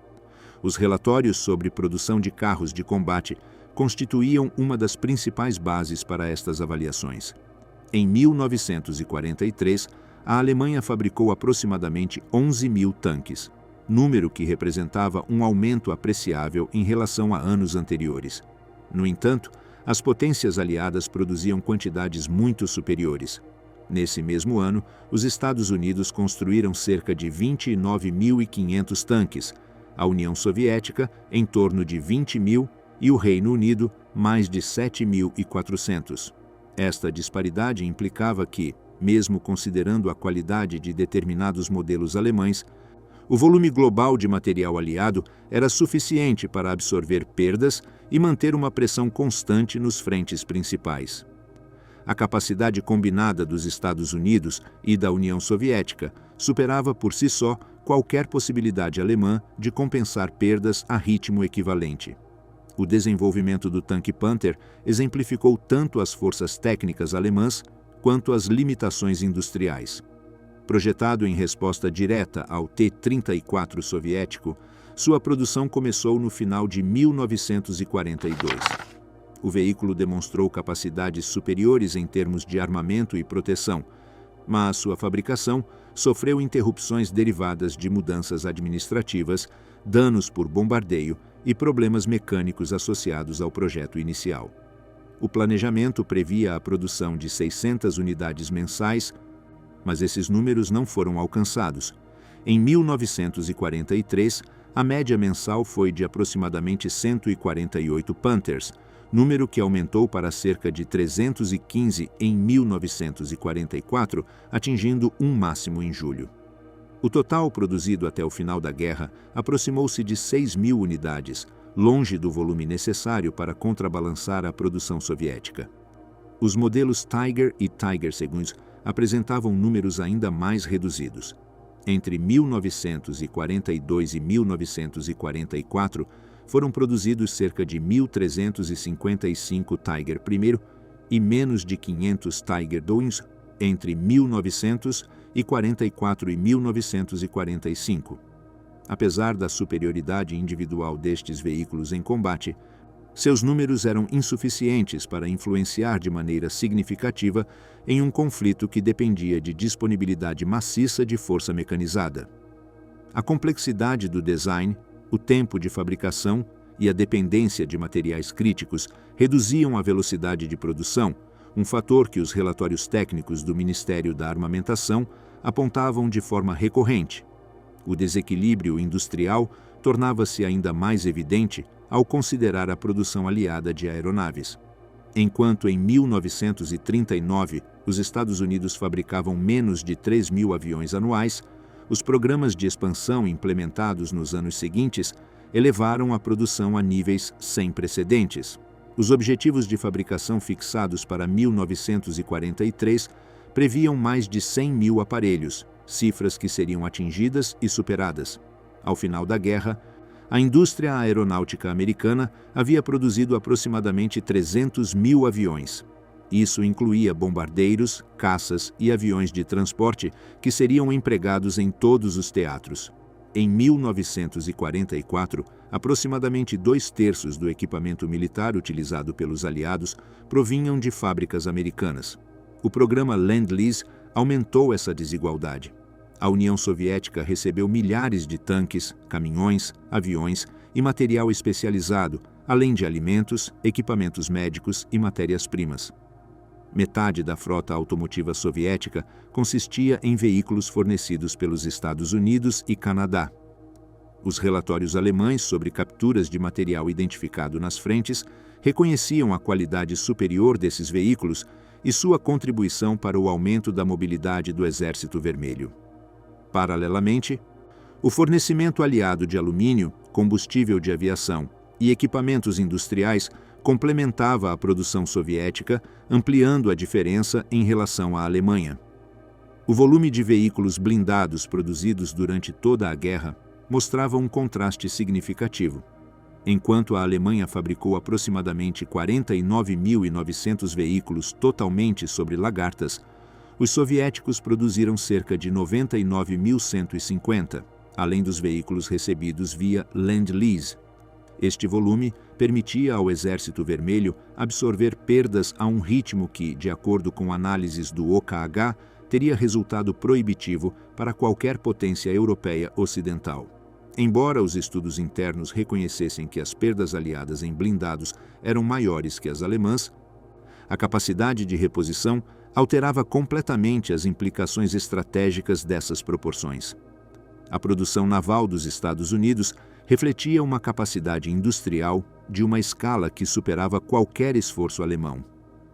Os relatórios sobre produção de carros de combate constituíam uma das principais bases para estas avaliações. Em 1943, a Alemanha fabricou aproximadamente 11.000 tanques, número que representava um aumento apreciável em relação a anos anteriores. No entanto, as potências aliadas produziam quantidades muito superiores. Nesse mesmo ano, os Estados Unidos construíram cerca de 29.500 tanques, a União Soviética em torno de 20.000 e o Reino Unido mais de 7.400. Esta disparidade implicava que, mesmo considerando a qualidade de determinados modelos alemães, o volume global de material aliado era suficiente para absorver perdas e manter uma pressão constante nos frentes principais. A capacidade combinada dos Estados Unidos e da União Soviética superava por si só qualquer possibilidade alemã de compensar perdas a ritmo equivalente. O desenvolvimento do tanque Panther exemplificou tanto as forças técnicas alemãs quanto as limitações industriais. Projetado em resposta direta ao T-34 soviético, sua produção começou no final de 1942. O veículo demonstrou capacidades superiores em termos de armamento e proteção, mas sua fabricação sofreu interrupções derivadas de mudanças administrativas, danos por bombardeio e problemas mecânicos associados ao projeto inicial. O planejamento previa a produção de 600 unidades mensais, mas esses números não foram alcançados. Em 1943, a média mensal foi de aproximadamente 148 Panthers, número que aumentou para cerca de 315 em 1944, atingindo um máximo em julho. O total produzido até o final da guerra aproximou-se de 6.000 unidades, longe do volume necessário para contrabalançar a produção soviética. Os modelos Tiger e Tiger II apresentavam números ainda mais reduzidos. Entre 1942 e 1944, foram produzidos cerca de 1.355 Tiger I e menos de 500 Tiger II entre 1944 e 1945. Apesar da superioridade individual destes veículos em combate, seus números eram insuficientes para influenciar de maneira significativa em um conflito que dependia de disponibilidade maciça de força mecanizada. A complexidade do design, o tempo de fabricação e a dependência de materiais críticos reduziam a velocidade de produção, um fator que os relatórios técnicos do Ministério da Armamentação apontavam de forma recorrente. O desequilíbrio industrial tornava-se ainda mais evidente ao considerar a produção aliada de aeronaves. Enquanto em 1939 os Estados Unidos fabricavam menos de 3.000 aviões anuais, os programas de expansão implementados nos anos seguintes elevaram a produção a níveis sem precedentes. Os objetivos de fabricação fixados para 1943 previam mais de 100.000 aparelhos, cifras que seriam atingidas e superadas. Ao final da guerra, a indústria aeronáutica americana havia produzido aproximadamente 300.000 aviões. Isso incluía bombardeiros, caças e aviões de transporte que seriam empregados em todos os teatros. Em 1944, aproximadamente 2/3 do equipamento militar utilizado pelos aliados provinham de fábricas americanas. O programa Lend-Lease aumentou essa desigualdade. A União Soviética recebeu milhares de tanques, caminhões, aviões e material especializado, além de alimentos, equipamentos médicos e matérias-primas. Metade da frota automotiva soviética consistia em veículos fornecidos pelos Estados Unidos e Canadá. Os relatórios alemães sobre capturas de material identificado nas frentes reconheciam a qualidade superior desses veículos e sua contribuição para o aumento da mobilidade do Exército Vermelho. Paralelamente, o fornecimento aliado de alumínio, combustível de aviação e equipamentos industriais complementava a produção soviética, ampliando a diferença em relação à Alemanha. O volume de veículos blindados produzidos durante toda a guerra mostrava um contraste significativo. Enquanto a Alemanha fabricou aproximadamente 49.900 veículos totalmente sobre lagartas, os soviéticos produziram cerca de 99.150, além dos veículos recebidos via Lend-Lease. Este volume permitia ao Exército Vermelho absorver perdas a um ritmo que, de acordo com análises do OKH, teria resultado proibitivo para qualquer potência europeia ocidental. Embora os estudos internos reconhecessem que as perdas aliadas em blindados eram maiores que as alemãs, a capacidade de reposição alterava completamente as implicações estratégicas dessas proporções. A produção naval dos Estados Unidos refletia uma capacidade industrial de uma escala que superava qualquer esforço alemão.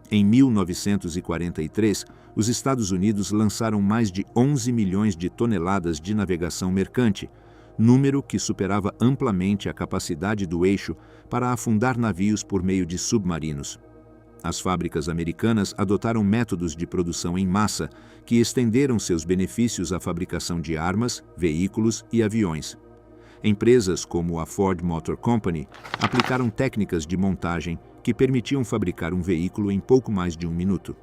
Em 1943, os Estados Unidos lançaram mais de 11 milhões de toneladas de navegação mercante, número que superava amplamente a capacidade do eixo para afundar navios por meio de submarinos. As fábricas americanas adotaram métodos de produção em massa que estenderam seus benefícios à fabricação de armas, veículos e aviões. Empresas como a Ford Motor Company aplicaram técnicas de montagem que permitiam fabricar um veículo em pouco mais de 1 minuto.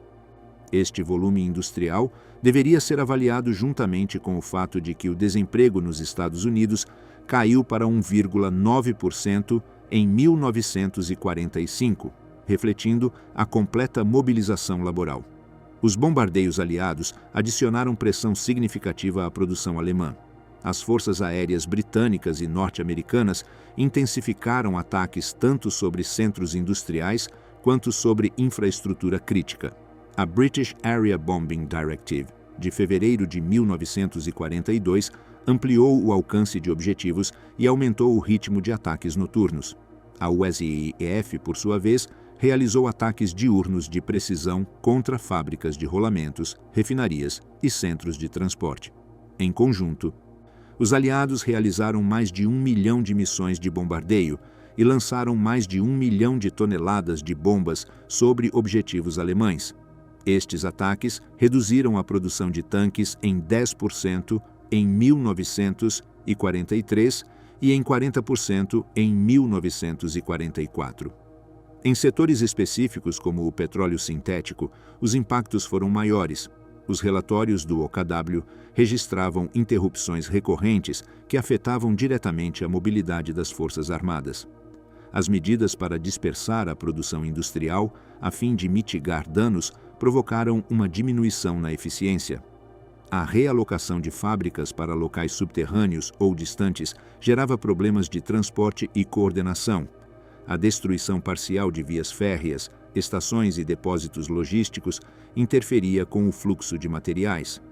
Este volume industrial deveria ser avaliado juntamente com o fato de que o desemprego nos Estados Unidos caiu para 1,9% em 1945, refletindo a completa mobilização laboral. Os bombardeios aliados adicionaram pressão significativa à produção alemã. As forças aéreas britânicas e norte-americanas intensificaram ataques tanto sobre centros industriais quanto sobre infraestrutura crítica. A British Area Bombing Directive, de fevereiro de 1942, ampliou o alcance de objetivos e aumentou o ritmo de ataques noturnos. A USAF, por sua vez, realizou ataques diurnos de precisão contra fábricas de rolamentos, refinarias e centros de transporte. Em conjunto, os aliados realizaram mais de 1 milhão de missões de bombardeio e lançaram mais de 1 milhão de toneladas de bombas sobre objetivos alemães. Estes ataques reduziram a produção de tanques em 10% em 1943 e em 40% em 1944. Em setores específicos, como o petróleo sintético, os impactos foram maiores. Os relatórios do OKW registravam interrupções recorrentes que afetavam diretamente a mobilidade das Forças Armadas. As medidas para dispersar a produção industrial, a fim de mitigar danos, provocaram uma diminuição na eficiência. A realocação de fábricas para locais subterrâneos ou distantes gerava problemas de transporte e coordenação. A destruição parcial de vias férreas, estações e depósitos logísticos interferia com o fluxo de materiais.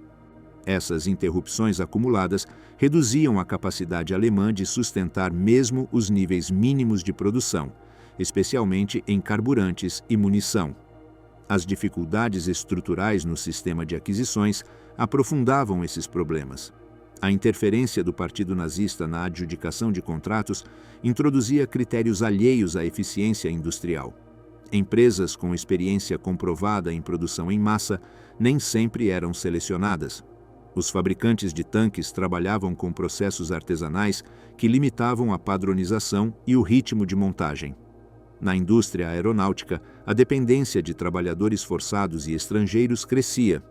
Essas interrupções acumuladas reduziam a capacidade alemã de sustentar mesmo os níveis mínimos de produção, especialmente em carburantes e munição. As dificuldades estruturais no sistema de aquisições aprofundavam esses problemas. A interferência do Partido Nazista na adjudicação de contratos introduzia critérios alheios à eficiência industrial. Empresas com experiência comprovada em produção em massa nem sempre eram selecionadas. Os fabricantes de tanques trabalhavam com processos artesanais que limitavam a padronização e o ritmo de montagem. Na indústria aeronáutica, a dependência de trabalhadores forçados e estrangeiros crescia,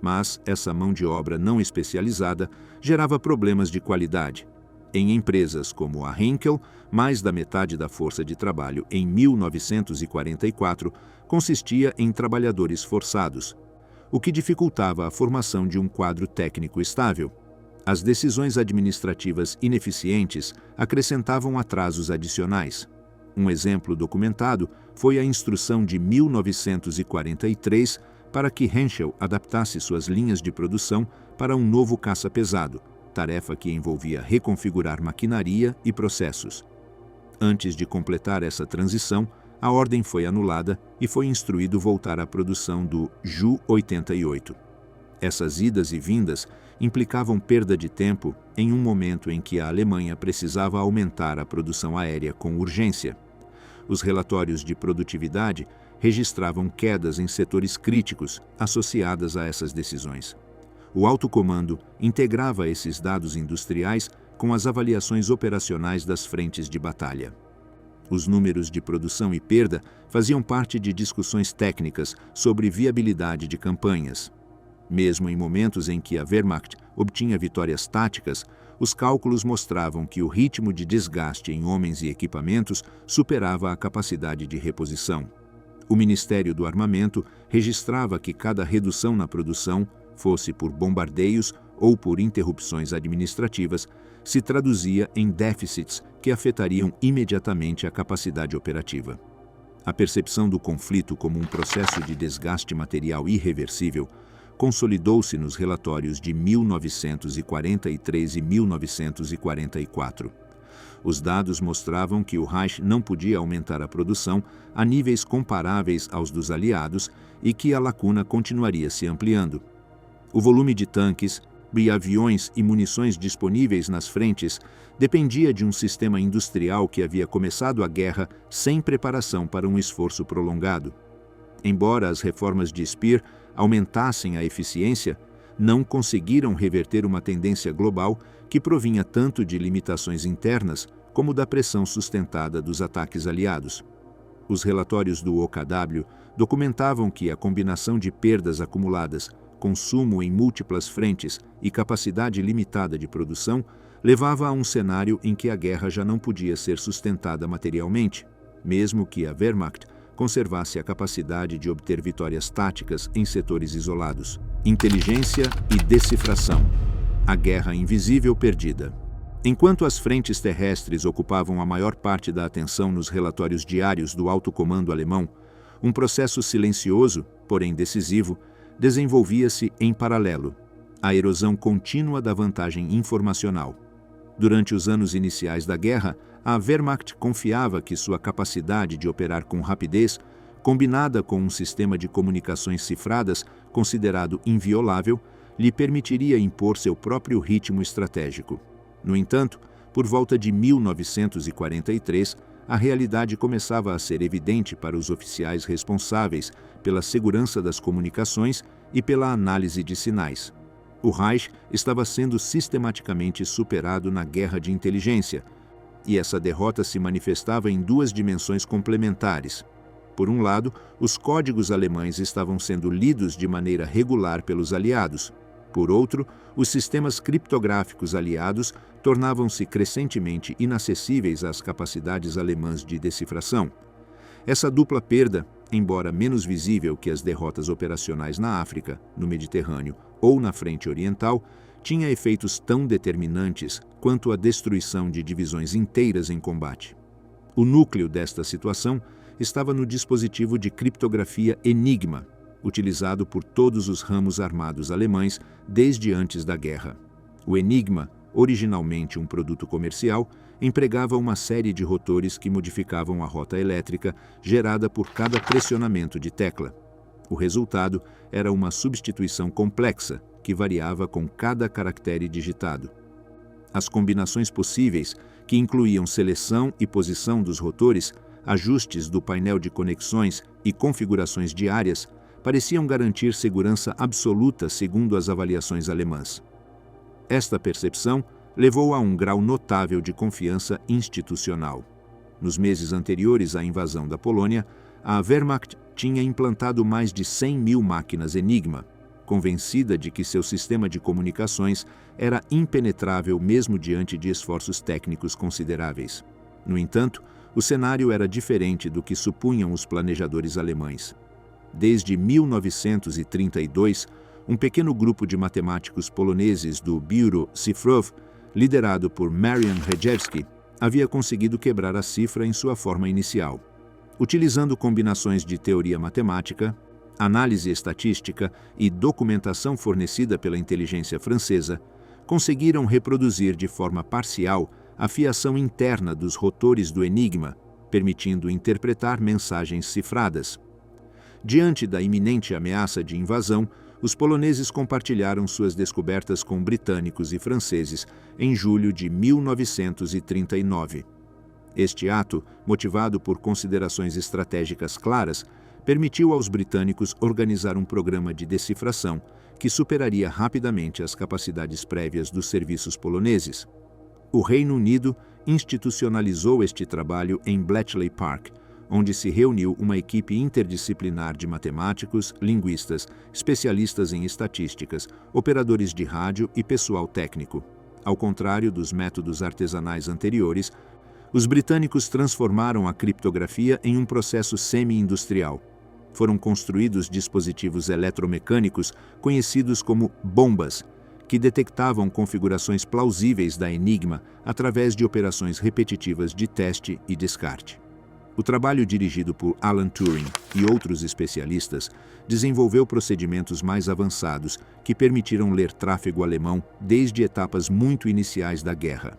mas essa mão de obra não especializada gerava problemas de qualidade. Em empresas como a Henkel, mais da metade da força de trabalho em 1944 consistia em trabalhadores forçados, o que dificultava a formação de um quadro técnico estável. As decisões administrativas ineficientes acrescentavam atrasos adicionais. Um exemplo documentado foi a instrução de 1943 para que Henschel adaptasse suas linhas de produção para um novo caça-pesado, tarefa que envolvia reconfigurar maquinaria e processos. Antes de completar essa transição, a ordem foi anulada e foi instruído voltar à produção do Ju-88. Essas idas e vindas implicavam perda de tempo em um momento em que a Alemanha precisava aumentar a produção aérea com urgência. Os relatórios de produtividade registravam quedas em setores críticos associadas a essas decisões. O alto comando integrava esses dados industriais com as avaliações operacionais das frentes de batalha. Os números de produção e perda faziam parte de discussões técnicas sobre viabilidade de campanhas. Mesmo em momentos em que a Wehrmacht obtinha vitórias táticas, os cálculos mostravam que o ritmo de desgaste em homens e equipamentos superava a capacidade de reposição. O Ministério do Armamento registrava que cada redução na produção, fosse por bombardeios ou por interrupções administrativas, se traduzia em déficits que afetariam imediatamente a capacidade operativa. A percepção do conflito como um processo de desgaste material irreversível consolidou-se nos relatórios de 1943 e 1944. Os dados mostravam que o Reich não podia aumentar a produção a níveis comparáveis aos dos aliados e que a lacuna continuaria se ampliando. O volume de tanques, aviões e munições disponíveis nas frentes dependia de um sistema industrial que havia começado a guerra sem preparação para um esforço prolongado. Embora as reformas de Speer aumentassem a eficiência, não conseguiram reverter uma tendência global que provinha tanto de limitações internas como da pressão sustentada dos ataques aliados. Os relatórios do OKW documentavam que a combinação de perdas acumuladas, consumo em múltiplas frentes e capacidade limitada de produção levava a um cenário em que a guerra já não podia ser sustentada materialmente, mesmo que a Wehrmacht conservasse a capacidade de obter vitórias táticas em setores isolados. Inteligência e decifração. A guerra invisível perdida. Enquanto as frentes terrestres ocupavam a maior parte da atenção nos relatórios diários do alto comando alemão, um processo silencioso, porém decisivo, desenvolvia-se em paralelo: a erosão contínua da vantagem informacional. Durante os anos iniciais da guerra, a Wehrmacht confiava que sua capacidade de operar com rapidez, combinada com um sistema de comunicações cifradas considerado inviolável, lhe permitiria impor seu próprio ritmo estratégico. No entanto, por volta de 1943, a realidade começava a ser evidente para os oficiais responsáveis pela segurança das comunicações e pela análise de sinais. O Reich estava sendo sistematicamente superado na guerra de inteligência, e essa derrota se manifestava em duas dimensões complementares. Por um lado, os códigos alemães estavam sendo lidos de maneira regular pelos aliados. Por outro, os sistemas criptográficos aliados tornavam-se crescentemente inacessíveis às capacidades alemãs de decifração. Essa dupla perda, embora menos visível que as derrotas operacionais na África, no Mediterrâneo ou na frente oriental, tinha efeitos tão determinantes quanto a destruição de divisões inteiras em combate. O núcleo desta situação estava no dispositivo de criptografia Enigma, utilizado por todos os ramos armados alemães desde antes da guerra. O Enigma, originalmente um produto comercial, empregava uma série de rotores que modificavam a rota elétrica gerada por cada pressionamento de tecla. O resultado era uma substituição complexa, que variava com cada caractere digitado. As combinações possíveis, que incluíam seleção e posição dos rotores, ajustes do painel de conexões e configurações diárias, pareciam garantir segurança absoluta segundo as avaliações alemãs. Esta percepção levou a um grau notável de confiança institucional. Nos meses anteriores à invasão da Polônia, a Wehrmacht tinha implantado mais de 100.000 máquinas Enigma, convencida de que seu sistema de comunicações era impenetrável mesmo diante de esforços técnicos consideráveis. No entanto, o cenário era diferente do que supunham os planejadores alemães. Desde 1932, um pequeno grupo de matemáticos poloneses do Biuro Cyfrowe, liderado por Marian Rejewski, havia conseguido quebrar a cifra em sua forma inicial. Utilizando combinações de teoria matemática, análise estatística e documentação fornecida pela inteligência francesa, conseguiram reproduzir de forma parcial a fiação interna dos rotores do Enigma, permitindo interpretar mensagens cifradas. Diante da iminente ameaça de invasão, os poloneses compartilharam suas descobertas com britânicos e franceses em julho de 1939. Este ato, motivado por considerações estratégicas claras, permitiu aos britânicos organizar um programa de decifração que superaria rapidamente as capacidades prévias dos serviços poloneses. O Reino Unido institucionalizou este trabalho em Bletchley Park, onde se reuniu uma equipe interdisciplinar de matemáticos, linguistas, especialistas em estatísticas, operadores de rádio e pessoal técnico. Ao contrário dos métodos artesanais anteriores, os britânicos transformaram a criptografia em um processo semi-industrial. Foram construídos dispositivos eletromecânicos conhecidos como bombas, que detectavam configurações plausíveis da Enigma através de operações repetitivas de teste e descarte. O trabalho dirigido por Alan Turing e outros especialistas desenvolveu procedimentos mais avançados que permitiram ler tráfego alemão desde etapas muito iniciais da guerra.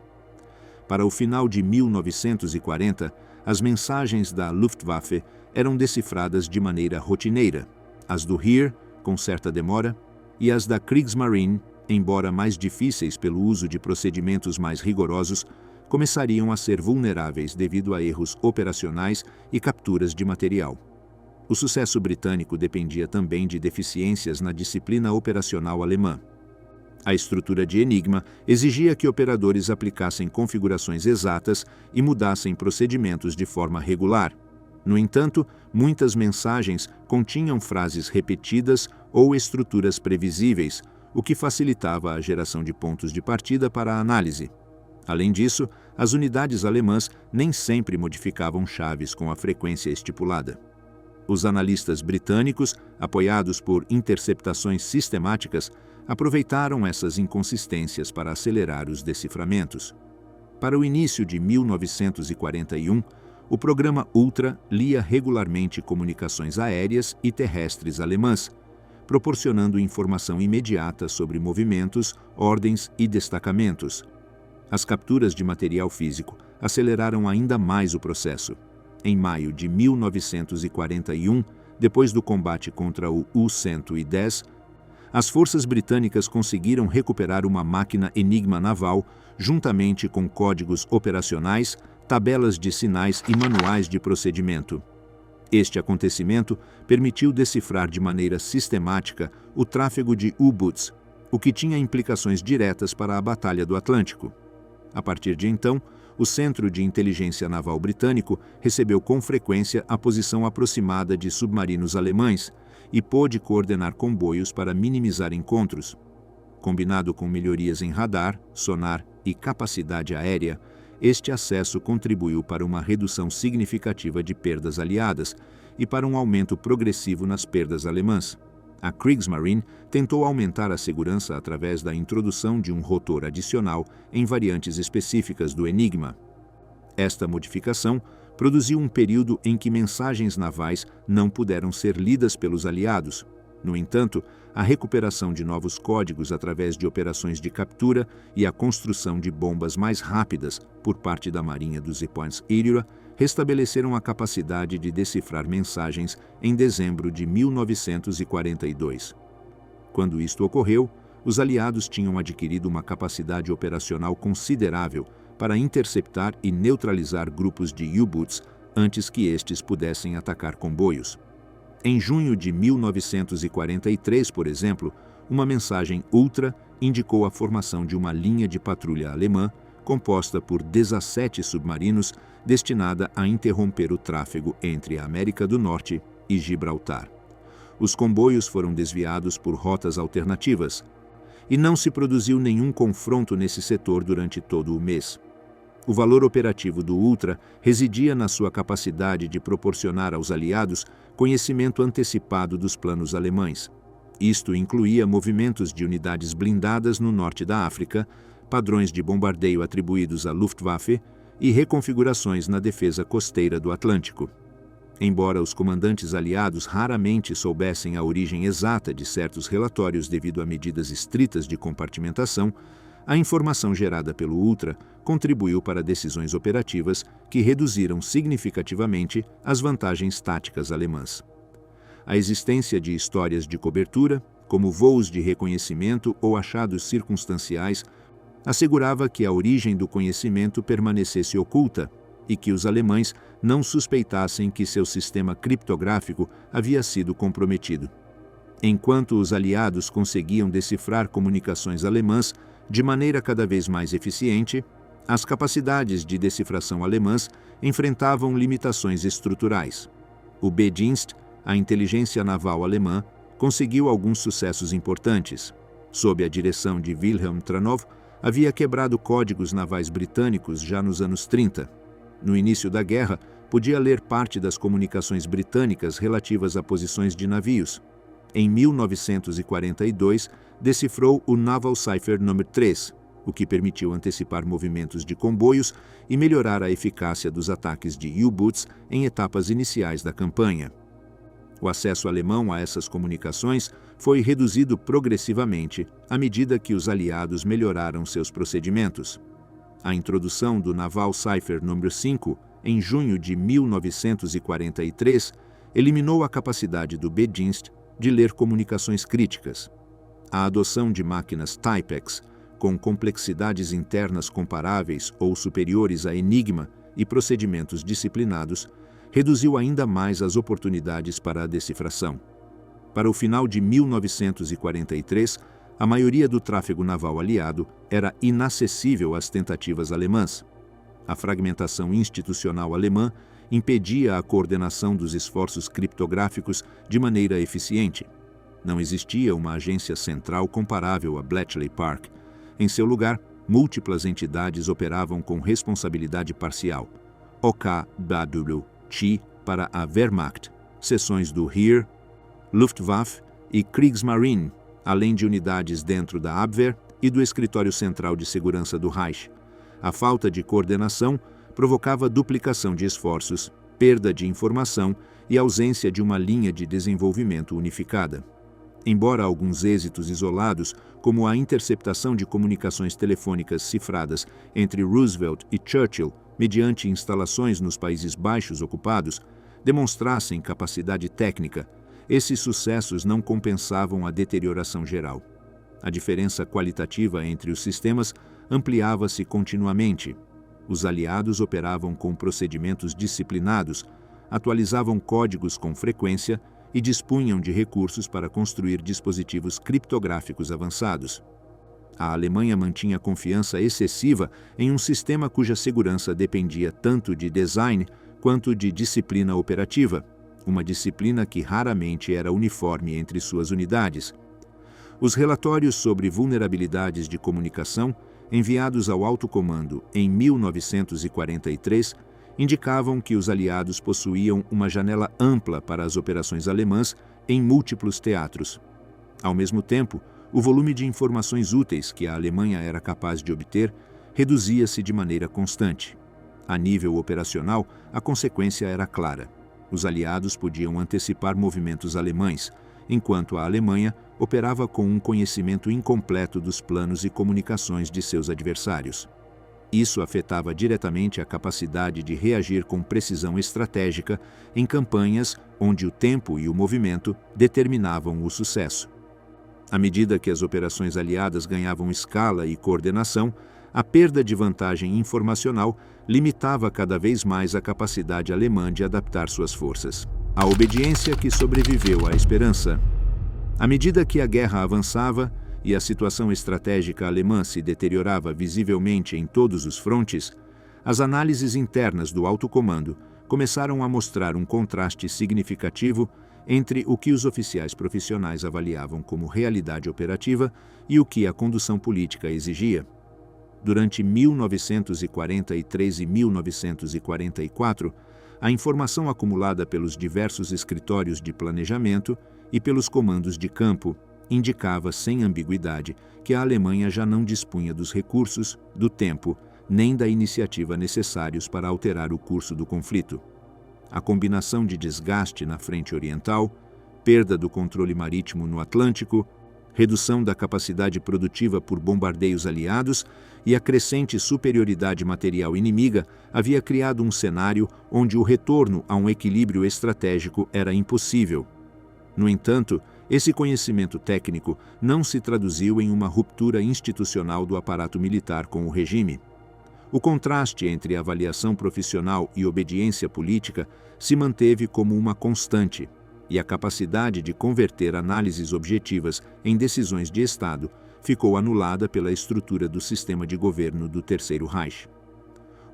Para o final de 1940, as mensagens da Luftwaffe eram decifradas de maneira rotineira, as do Heer, com certa demora, e as da Kriegsmarine, embora mais difíceis pelo uso de procedimentos mais rigorosos, começariam a ser vulneráveis devido a erros operacionais e capturas de material. O sucesso britânico dependia também de deficiências na disciplina operacional alemã. A estrutura de Enigma exigia que operadores aplicassem configurações exatas e mudassem procedimentos de forma regular. No entanto, muitas mensagens continham frases repetidas ou estruturas previsíveis, o que facilitava a geração de pontos de partida para a análise. Além disso, as unidades alemãs nem sempre modificavam chaves com a frequência estipulada. Os analistas britânicos, apoiados por interceptações sistemáticas, aproveitaram essas inconsistências para acelerar os deciframentos. Para o início de 1941, o programa Ultra lia regularmente comunicações aéreas e terrestres alemãs, proporcionando informação imediata sobre movimentos, ordens e destacamentos. As capturas de material físico aceleraram ainda mais o processo. Em maio de 1941, depois do combate contra o U-110, as forças britânicas conseguiram recuperar uma máquina Enigma naval, juntamente com códigos operacionais, tabelas de sinais e manuais de procedimento. Este acontecimento permitiu decifrar de maneira sistemática o tráfego de U-Boots, o que tinha implicações diretas para a Batalha do Atlântico. A partir de então, o Centro de Inteligência Naval Britânico recebeu com frequência a posição aproximada de submarinos alemães e pôde coordenar comboios para minimizar encontros. Combinado com melhorias em radar, sonar e capacidade aérea, este acesso contribuiu para uma redução significativa de perdas aliadas e para um aumento progressivo nas perdas alemãs. A Kriegsmarine tentou aumentar a segurança através da introdução de um rotor adicional em variantes específicas do Enigma. Esta modificação produziu um período em que mensagens navais não puderam ser lidas pelos aliados. No entanto, a recuperação de novos códigos através de operações de captura e a construção de bombas mais rápidas por parte da Marinha dos Ippoens-Iria restabeleceram a capacidade de decifrar mensagens em dezembro de 1942. Quando isto ocorreu, os aliados tinham adquirido uma capacidade operacional considerável para interceptar e neutralizar grupos de U-Boots antes que estes pudessem atacar comboios. Em junho de 1943, por exemplo, uma mensagem Ultra indicou a formação de uma linha de patrulha alemã composta por 17 submarinos destinada a interromper o tráfego entre a América do Norte e Gibraltar. Os comboios foram desviados por rotas alternativas e não se produziu nenhum confronto nesse setor durante todo o mês. O valor operativo do Ultra residia na sua capacidade de proporcionar aos aliados conhecimento antecipado dos planos alemães. Isto incluía movimentos de unidades blindadas no norte da África, padrões de bombardeio atribuídos à Luftwaffe e reconfigurações na defesa costeira do Atlântico. Embora os comandantes aliados raramente soubessem a origem exata de certos relatórios devido a medidas estritas de compartimentação, a informação gerada pelo Ultra contribuiu para decisões operativas que reduziram significativamente as vantagens táticas alemãs. A existência de histórias de cobertura, como voos de reconhecimento ou achados circunstanciais, assegurava que a origem do conhecimento permanecesse oculta e que os alemães não suspeitassem que seu sistema criptográfico havia sido comprometido. Enquanto os aliados conseguiam decifrar comunicações alemãs de maneira cada vez mais eficiente, as capacidades de decifração alemãs enfrentavam limitações estruturais. O B-Dienst, a inteligência naval alemã, conseguiu alguns sucessos importantes. Sob a direção de Wilhelm Tranov, havia quebrado códigos navais britânicos já nos anos 30. No início da guerra, podia ler parte das comunicações britânicas relativas a posições de navios. Em 1942, decifrou o Naval Cipher No. 3, o que permitiu antecipar movimentos de comboios e melhorar a eficácia dos ataques de U-Boots em etapas iniciais da campanha. O acesso alemão a essas comunicações foi reduzido progressivamente à medida que os aliados melhoraram seus procedimentos. A introdução do Naval Cipher No. 5, em junho de 1943, eliminou a capacidade do B-Dienst de ler comunicações críticas. A adoção de máquinas Typex, com complexidades internas comparáveis ou superiores a Enigma e procedimentos disciplinados, reduziu ainda mais as oportunidades para a decifração. Para o final de 1943, a maioria do tráfego naval aliado era inacessível às tentativas alemãs. A fragmentação institucional alemã impedia a coordenação dos esforços criptográficos de maneira eficiente. Não existia uma agência central comparável a Bletchley Park. Em seu lugar, múltiplas entidades operavam com responsabilidade parcial. OKWC para a Wehrmacht, seções do Heer, Luftwaffe e Kriegsmarine, além de unidades dentro da Abwehr e do Escritório Central de Segurança do Reich. A falta de coordenação provocava duplicação de esforços, perda de informação e ausência de uma linha de desenvolvimento unificada. Embora alguns êxitos isolados, como a interceptação de comunicações telefônicas cifradas entre Roosevelt e Churchill mediante instalações nos Países Baixos ocupados, demonstrassem capacidade técnica, esses sucessos não compensavam a deterioração geral. A diferença qualitativa entre os sistemas ampliava-se continuamente. Os aliados operavam com procedimentos disciplinados, atualizavam códigos com frequência e dispunham de recursos para construir dispositivos criptográficos avançados. A Alemanha mantinha confiança excessiva em um sistema cuja segurança dependia tanto de design quanto de disciplina operativa, uma disciplina que raramente era uniforme entre suas unidades. Os relatórios sobre vulnerabilidades de comunicação, enviados ao alto comando em 1943, indicavam que os aliados possuíam uma janela ampla para as operações alemãs em múltiplos teatros. Ao mesmo tempo, o volume de informações úteis que a Alemanha era capaz de obter reduzia-se de maneira constante. A nível operacional, a consequência era clara. Os aliados podiam antecipar movimentos alemães, enquanto a Alemanha operava com um conhecimento incompleto dos planos e comunicações de seus adversários. Isso afetava diretamente a capacidade de reagir com precisão estratégica em campanhas onde o tempo e o movimento determinavam o sucesso. À medida que as operações aliadas ganhavam escala e coordenação, a perda de vantagem informacional limitava cada vez mais a capacidade alemã de adaptar suas forças. A obediência que sobreviveu à esperança. À medida que a guerra avançava e a situação estratégica alemã se deteriorava visivelmente em todos os frontes, as análises internas do alto comando começaram a mostrar um contraste significativo entre o que os oficiais profissionais avaliavam como realidade operativa e o que a condução política exigia. Durante 1943 e 1944, a informação acumulada pelos diversos escritórios de planejamento e pelos comandos de campo indicava sem ambiguidade que a Alemanha já não dispunha dos recursos, do tempo, nem da iniciativa necessários para alterar o curso do conflito. A combinação de desgaste na frente oriental, perda do controle marítimo no Atlântico, redução da capacidade produtiva por bombardeios aliados e a crescente superioridade material inimiga havia criado um cenário onde o retorno a um equilíbrio estratégico era impossível. No entanto, esse conhecimento técnico não se traduziu em uma ruptura institucional do aparato militar com o regime. O contraste entre avaliação profissional e obediência política se manteve como uma constante, e a capacidade de converter análises objetivas em decisões de Estado ficou anulada pela estrutura do sistema de governo do Terceiro Reich.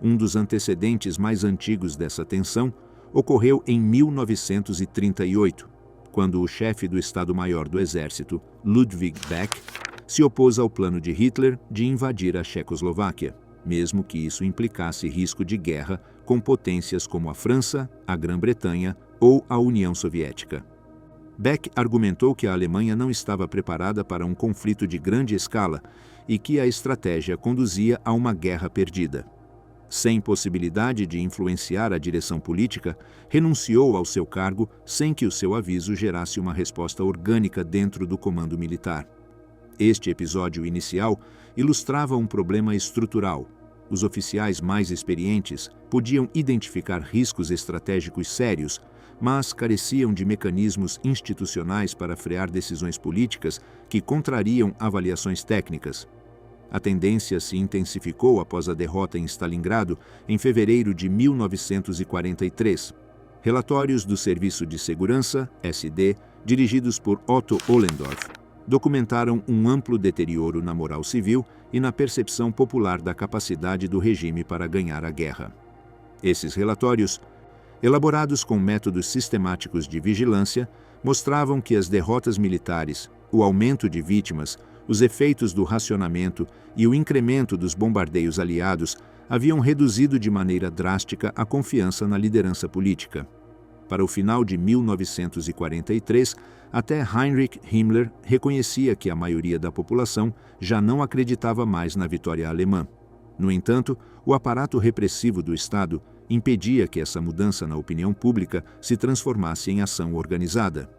Um dos antecedentes mais antigos dessa tensão ocorreu em 1938, quando o chefe do Estado-Maior do Exército, Ludwig Beck, se opôs ao plano de Hitler de invadir a Checoslováquia, mesmo que isso implicasse risco de guerra com potências como a França, a Grã-Bretanha ou a União Soviética. Beck argumentou que a Alemanha não estava preparada para um conflito de grande escala e que a estratégia conduzia a uma guerra perdida. Sem possibilidade de influenciar a direção política, renunciou ao seu cargo sem que o seu aviso gerasse uma resposta orgânica dentro do comando militar. Este episódio inicial ilustrava um problema estrutural. Os oficiais mais experientes podiam identificar riscos estratégicos sérios, mas careciam de mecanismos institucionais para frear decisões políticas que contrariam avaliações técnicas. A tendência se intensificou após a derrota em Stalingrado em fevereiro de 1943. Relatórios do Serviço de Segurança, SD, dirigidos por Otto Ohlendorf, documentaram um amplo deterioro na moral civil e na percepção popular da capacidade do regime para ganhar a guerra. Esses relatórios, elaborados com métodos sistemáticos de vigilância, mostravam que as derrotas militares, o aumento de vítimas, os efeitos do racionamento e o incremento dos bombardeios aliados haviam reduzido de maneira drástica a confiança na liderança política. Para o final de 1943, até Heinrich Himmler reconhecia que a maioria da população já não acreditava mais na vitória alemã. No entanto, o aparato repressivo do Estado impedia que essa mudança na opinião pública se transformasse em ação organizada.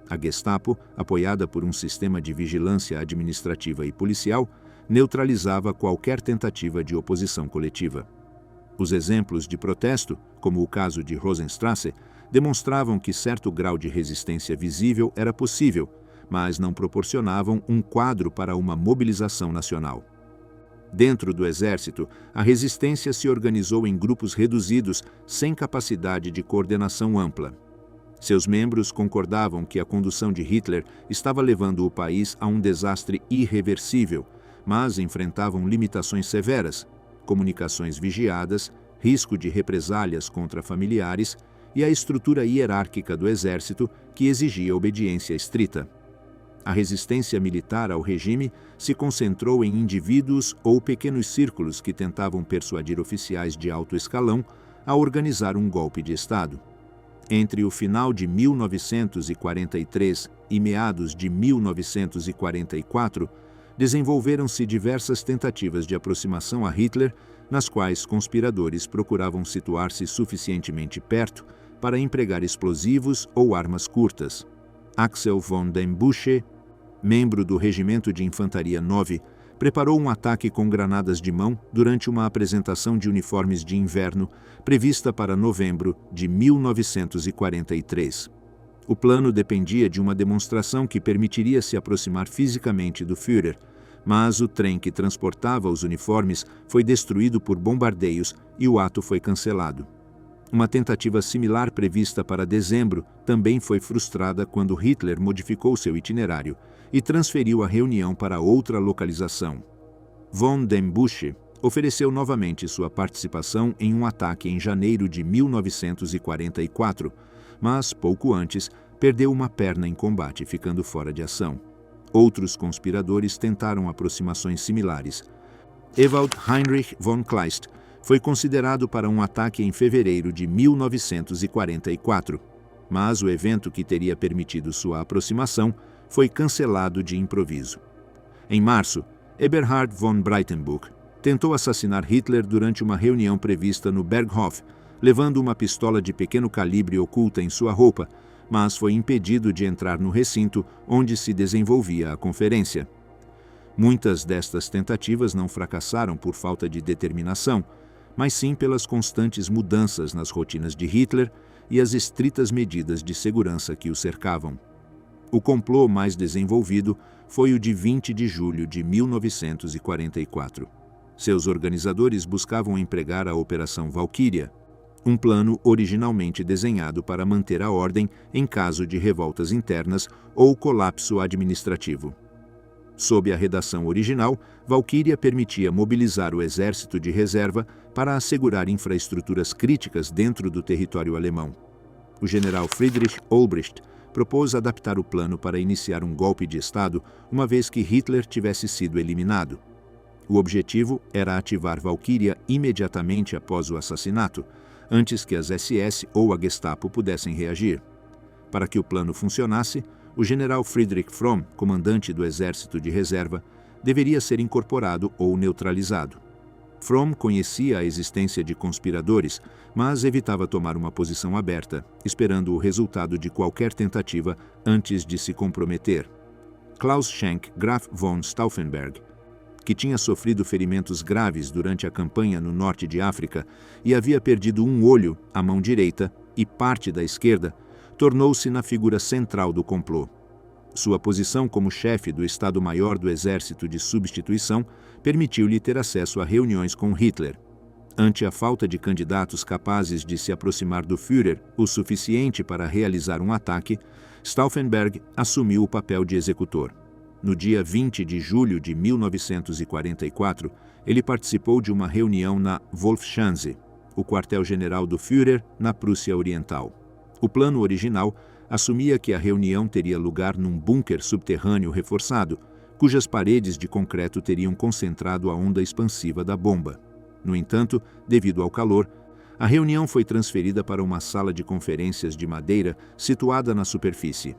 A Gestapo, apoiada por um sistema de vigilância administrativa e policial, neutralizava qualquer tentativa de oposição coletiva. Os exemplos de protesto, como o caso de Rosenstrasse, demonstravam que certo grau de resistência visível era possível, mas não proporcionavam um quadro para uma mobilização nacional. Dentro do exército, a resistência se organizou em grupos reduzidos, sem capacidade de coordenação ampla. Seus membros concordavam que a condução de Hitler estava levando o país a um desastre irreversível, mas enfrentavam limitações severas, comunicações vigiadas, risco de represálias contra familiares e a estrutura hierárquica do exército que exigia obediência estrita. A resistência militar ao regime se concentrou em indivíduos ou pequenos círculos que tentavam persuadir oficiais de alto escalão a organizar um golpe de Estado. Entre o final de 1943 e meados de 1944, desenvolveram-se diversas tentativas de aproximação a Hitler, nas quais conspiradores procuravam situar-se suficientemente perto para empregar explosivos ou armas curtas. Axel von den Busche, membro do Regimento de Infantaria 9, preparou um ataque com granadas de mão durante uma apresentação de uniformes de inverno prevista para novembro de 1943. O plano dependia de uma demonstração que permitiria se aproximar fisicamente do Führer, mas o trem que transportava os uniformes foi destruído por bombardeios e o ato foi cancelado. Uma tentativa similar prevista para dezembro também foi frustrada quando Hitler modificou seu itinerário e transferiu a reunião para outra localização. Von den Busche ofereceu novamente sua participação em um ataque em janeiro de 1944, mas, pouco antes, perdeu uma perna em combate, ficando fora de ação. Outros conspiradores tentaram aproximações similares. Ewald Heinrich von Kleist foi considerado para um ataque em fevereiro de 1944, mas o evento que teria permitido sua aproximação foi cancelado de improviso. Em março, Eberhard von Breitenbuch tentou assassinar Hitler durante uma reunião prevista no Berghof, levando uma pistola de pequeno calibre oculta em sua roupa, mas foi impedido de entrar no recinto onde se desenvolvia a conferência. Muitas destas tentativas não fracassaram por falta de determinação, mas sim pelas constantes mudanças nas rotinas de Hitler e as estritas medidas de segurança que o cercavam. O complô mais desenvolvido foi o de 20 de julho de 1944. Seus organizadores buscavam empregar a Operação Valkyria, um plano originalmente desenhado para manter a ordem em caso de revoltas internas ou colapso administrativo. Sob a redação original, Valkyria permitia mobilizar o exército de reserva para assegurar infraestruturas críticas dentro do território alemão. O general Friedrich Olbricht propôs adaptar o plano para iniciar um golpe de Estado uma vez que Hitler tivesse sido eliminado. O objetivo era ativar Valkyria imediatamente após o assassinato, antes que as SS ou a Gestapo pudessem reagir. Para que o plano funcionasse, o general Friedrich Fromm, comandante do exército de reserva, deveria ser incorporado ou neutralizado. Fromm conhecia a existência de conspiradores, mas evitava tomar uma posição aberta, esperando o resultado de qualquer tentativa antes de se comprometer. Klaus Schenk Graf von Stauffenberg, que tinha sofrido ferimentos graves durante a campanha no norte de África e havia perdido um olho, a mão direita, e parte da esquerda, tornou-se na figura central do complô. Sua posição como chefe do Estado-Maior do Exército de Substituição permitiu-lhe ter acesso a reuniões com Hitler. Ante a falta de candidatos capazes de se aproximar do Führer o suficiente para realizar um ataque, Stauffenberg assumiu o papel de executor. No dia 20 de julho de 1944, ele participou de uma reunião na Wolfschanze, o quartel-general do Führer na Prússia Oriental. O plano original assumia que a reunião teria lugar num bunker subterrâneo reforçado, cujas paredes de concreto teriam concentrado a onda expansiva da bomba. No entanto, devido ao calor, A reunião foi transferida para uma sala de conferências de madeira situada na superfície.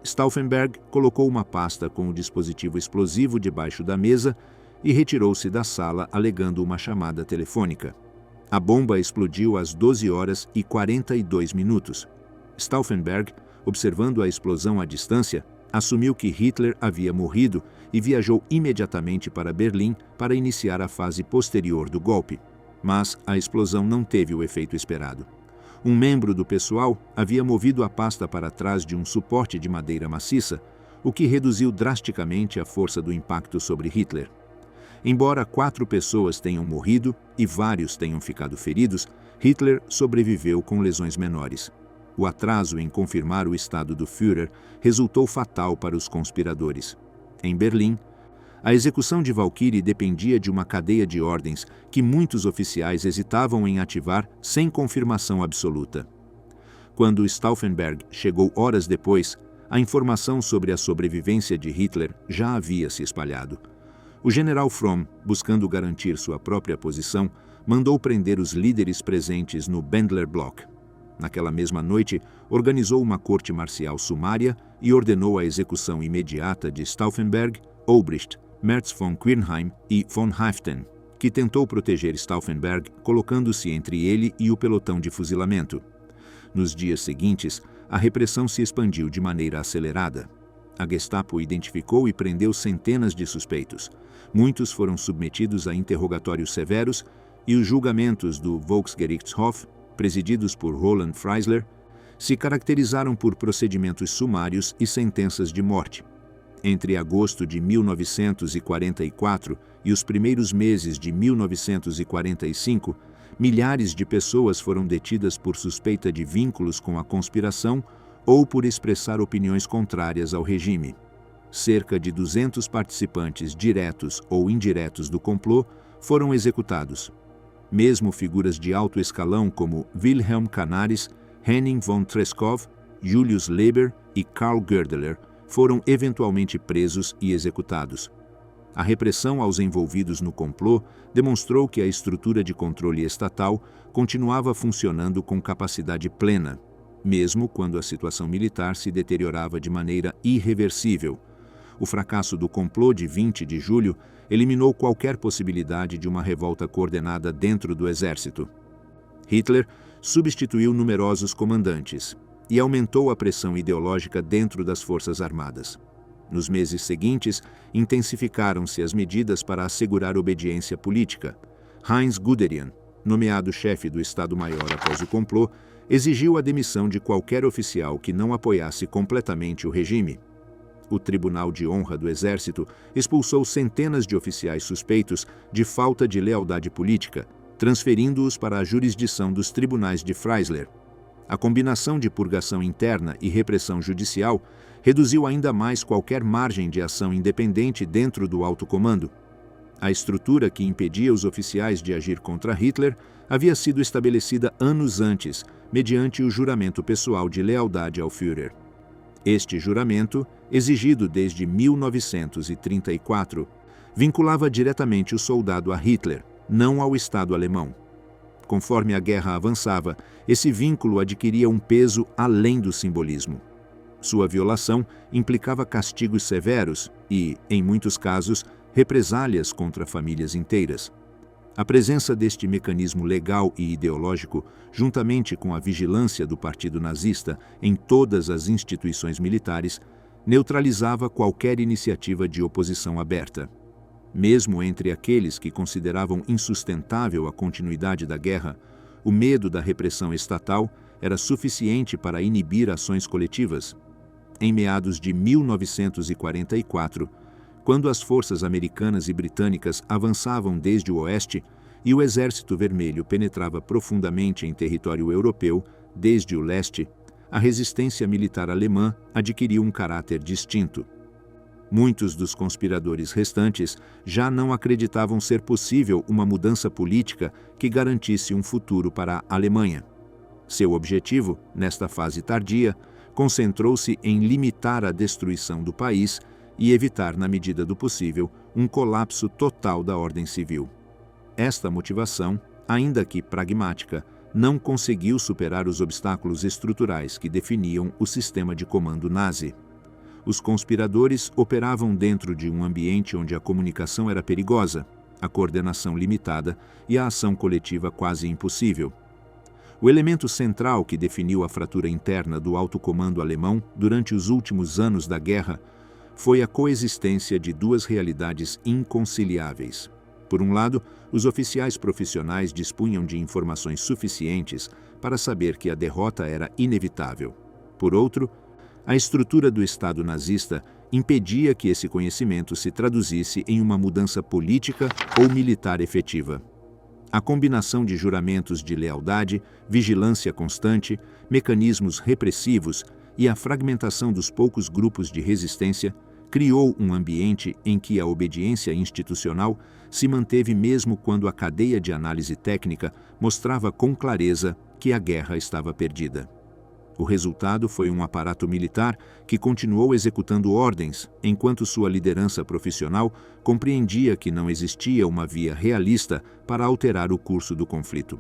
Stauffenberg colocou uma pasta com o dispositivo explosivo debaixo da mesa e retirou-se da sala alegando uma chamada telefônica. A bomba explodiu às 12h42. Stauffenberg, observando a explosão à distância, assumiu que Hitler havia morrido e viajou imediatamente para Berlim para iniciar a fase posterior do golpe. Mas a explosão não teve o efeito esperado. Um membro do pessoal havia movido a pasta para trás de um suporte de madeira maciça, o que reduziu drasticamente a força do impacto sobre Hitler. Embora 4 pessoas tenham morrido e vários tenham ficado feridos, Hitler sobreviveu com lesões menores. O atraso em confirmar o estado do Führer resultou fatal para os conspiradores. Em Berlim, a execução de Valkyrie dependia de uma cadeia de ordens que muitos oficiais hesitavam em ativar sem confirmação absoluta. Quando Stauffenberg chegou horas depois, a informação sobre a sobrevivência de Hitler já havia se espalhado. O general Fromm, buscando garantir sua própria posição, mandou prender os líderes presentes no Bendler Block. Naquela mesma noite, organizou uma corte marcial sumária e ordenou a execução imediata de Stauffenberg, Obricht, Merz von Quirnheim e von Haeften, que tentou proteger Stauffenberg colocando-se entre ele e o pelotão de fuzilamento. Nos dias seguintes, a repressão se expandiu de maneira acelerada. A Gestapo identificou e prendeu centenas de suspeitos. Muitos foram submetidos a interrogatórios severos e os julgamentos do Volksgerichtshof, presididos por Roland Freisler, se caracterizaram por procedimentos sumários e sentenças de morte. Entre agosto de 1944 e os primeiros meses de 1945, milhares de pessoas foram detidas por suspeita de vínculos com a conspiração ou por expressar opiniões contrárias ao regime. Cerca de 200 participantes diretos ou indiretos do complô foram executados. Mesmo figuras de alto escalão como Wilhelm Canaris, Henning von Treschow, Julius Leber e Karl Goerdeler foram eventualmente presos e executados. A repressão aos envolvidos no complô demonstrou que a estrutura de controle estatal continuava funcionando com capacidade plena, mesmo quando a situação militar se deteriorava de maneira irreversível. O fracasso do complô de 20 de julho eliminou qualquer possibilidade de uma revolta coordenada dentro do exército. Hitler substituiu numerosos comandantes e aumentou a pressão ideológica dentro das Forças Armadas. Nos meses seguintes, intensificaram-se as medidas para assegurar obediência política. Heinz Guderian, nomeado chefe do Estado-Maior após o complô, exigiu a demissão de qualquer oficial que não apoiasse completamente o regime. O Tribunal de Honra do Exército expulsou centenas de oficiais suspeitos de falta de lealdade política, transferindo-os para a jurisdição dos tribunais de Freisler. A combinação de purgação interna e repressão judicial reduziu ainda mais qualquer margem de ação independente dentro do alto comando. A estrutura que impedia os oficiais de agir contra Hitler havia sido estabelecida anos antes, mediante o juramento pessoal de lealdade ao Führer. Este juramento, exigido desde 1934, vinculava diretamente o soldado a Hitler, não ao Estado alemão. Conforme a guerra avançava, esse vínculo adquiria um peso além do simbolismo. Sua violação implicava castigos severos e, em muitos casos, represálias contra famílias inteiras. A presença deste mecanismo legal e ideológico, juntamente com a vigilância do Partido Nazista em todas as instituições militares, neutralizava qualquer iniciativa de oposição aberta. Mesmo entre aqueles que consideravam insustentável a continuidade da guerra, o medo da repressão estatal era suficiente para inibir ações coletivas. Em meados de 1944, quando as forças americanas e britânicas avançavam desde o oeste e o Exército Vermelho penetrava profundamente em território europeu desde o leste, a resistência militar alemã adquiriu um caráter distinto. Muitos dos conspiradores restantes já não acreditavam ser possível uma mudança política que garantisse um futuro para a Alemanha. Seu objetivo, nesta fase tardia, concentrou-se em limitar a destruição do país e evitar, na medida do possível, um colapso total da ordem civil. Esta motivação, ainda que pragmática, não conseguiu superar os obstáculos estruturais que definiam o sistema de comando nazi. Os conspiradores operavam dentro de um ambiente onde a comunicação era perigosa, a coordenação limitada e a ação coletiva quase impossível. O elemento central que definiu a fratura interna do alto comando alemão durante os últimos anos da guerra foi a coexistência de duas realidades inconciliáveis. Por um lado, os oficiais profissionais dispunham de informações suficientes para saber que a derrota era inevitável. Por outro, a estrutura do Estado nazista impedia que esse conhecimento se traduzisse em uma mudança política ou militar efetiva. A combinação de juramentos de lealdade, vigilância constante, mecanismos repressivos e a fragmentação dos poucos grupos de resistência criou um ambiente em que a obediência institucional se manteve mesmo quando a cadeia de análise técnica mostrava com clareza que a guerra estava perdida. O resultado foi um aparato militar que continuou executando ordens, enquanto sua liderança profissional compreendia que não existia uma via realista para alterar o curso do conflito.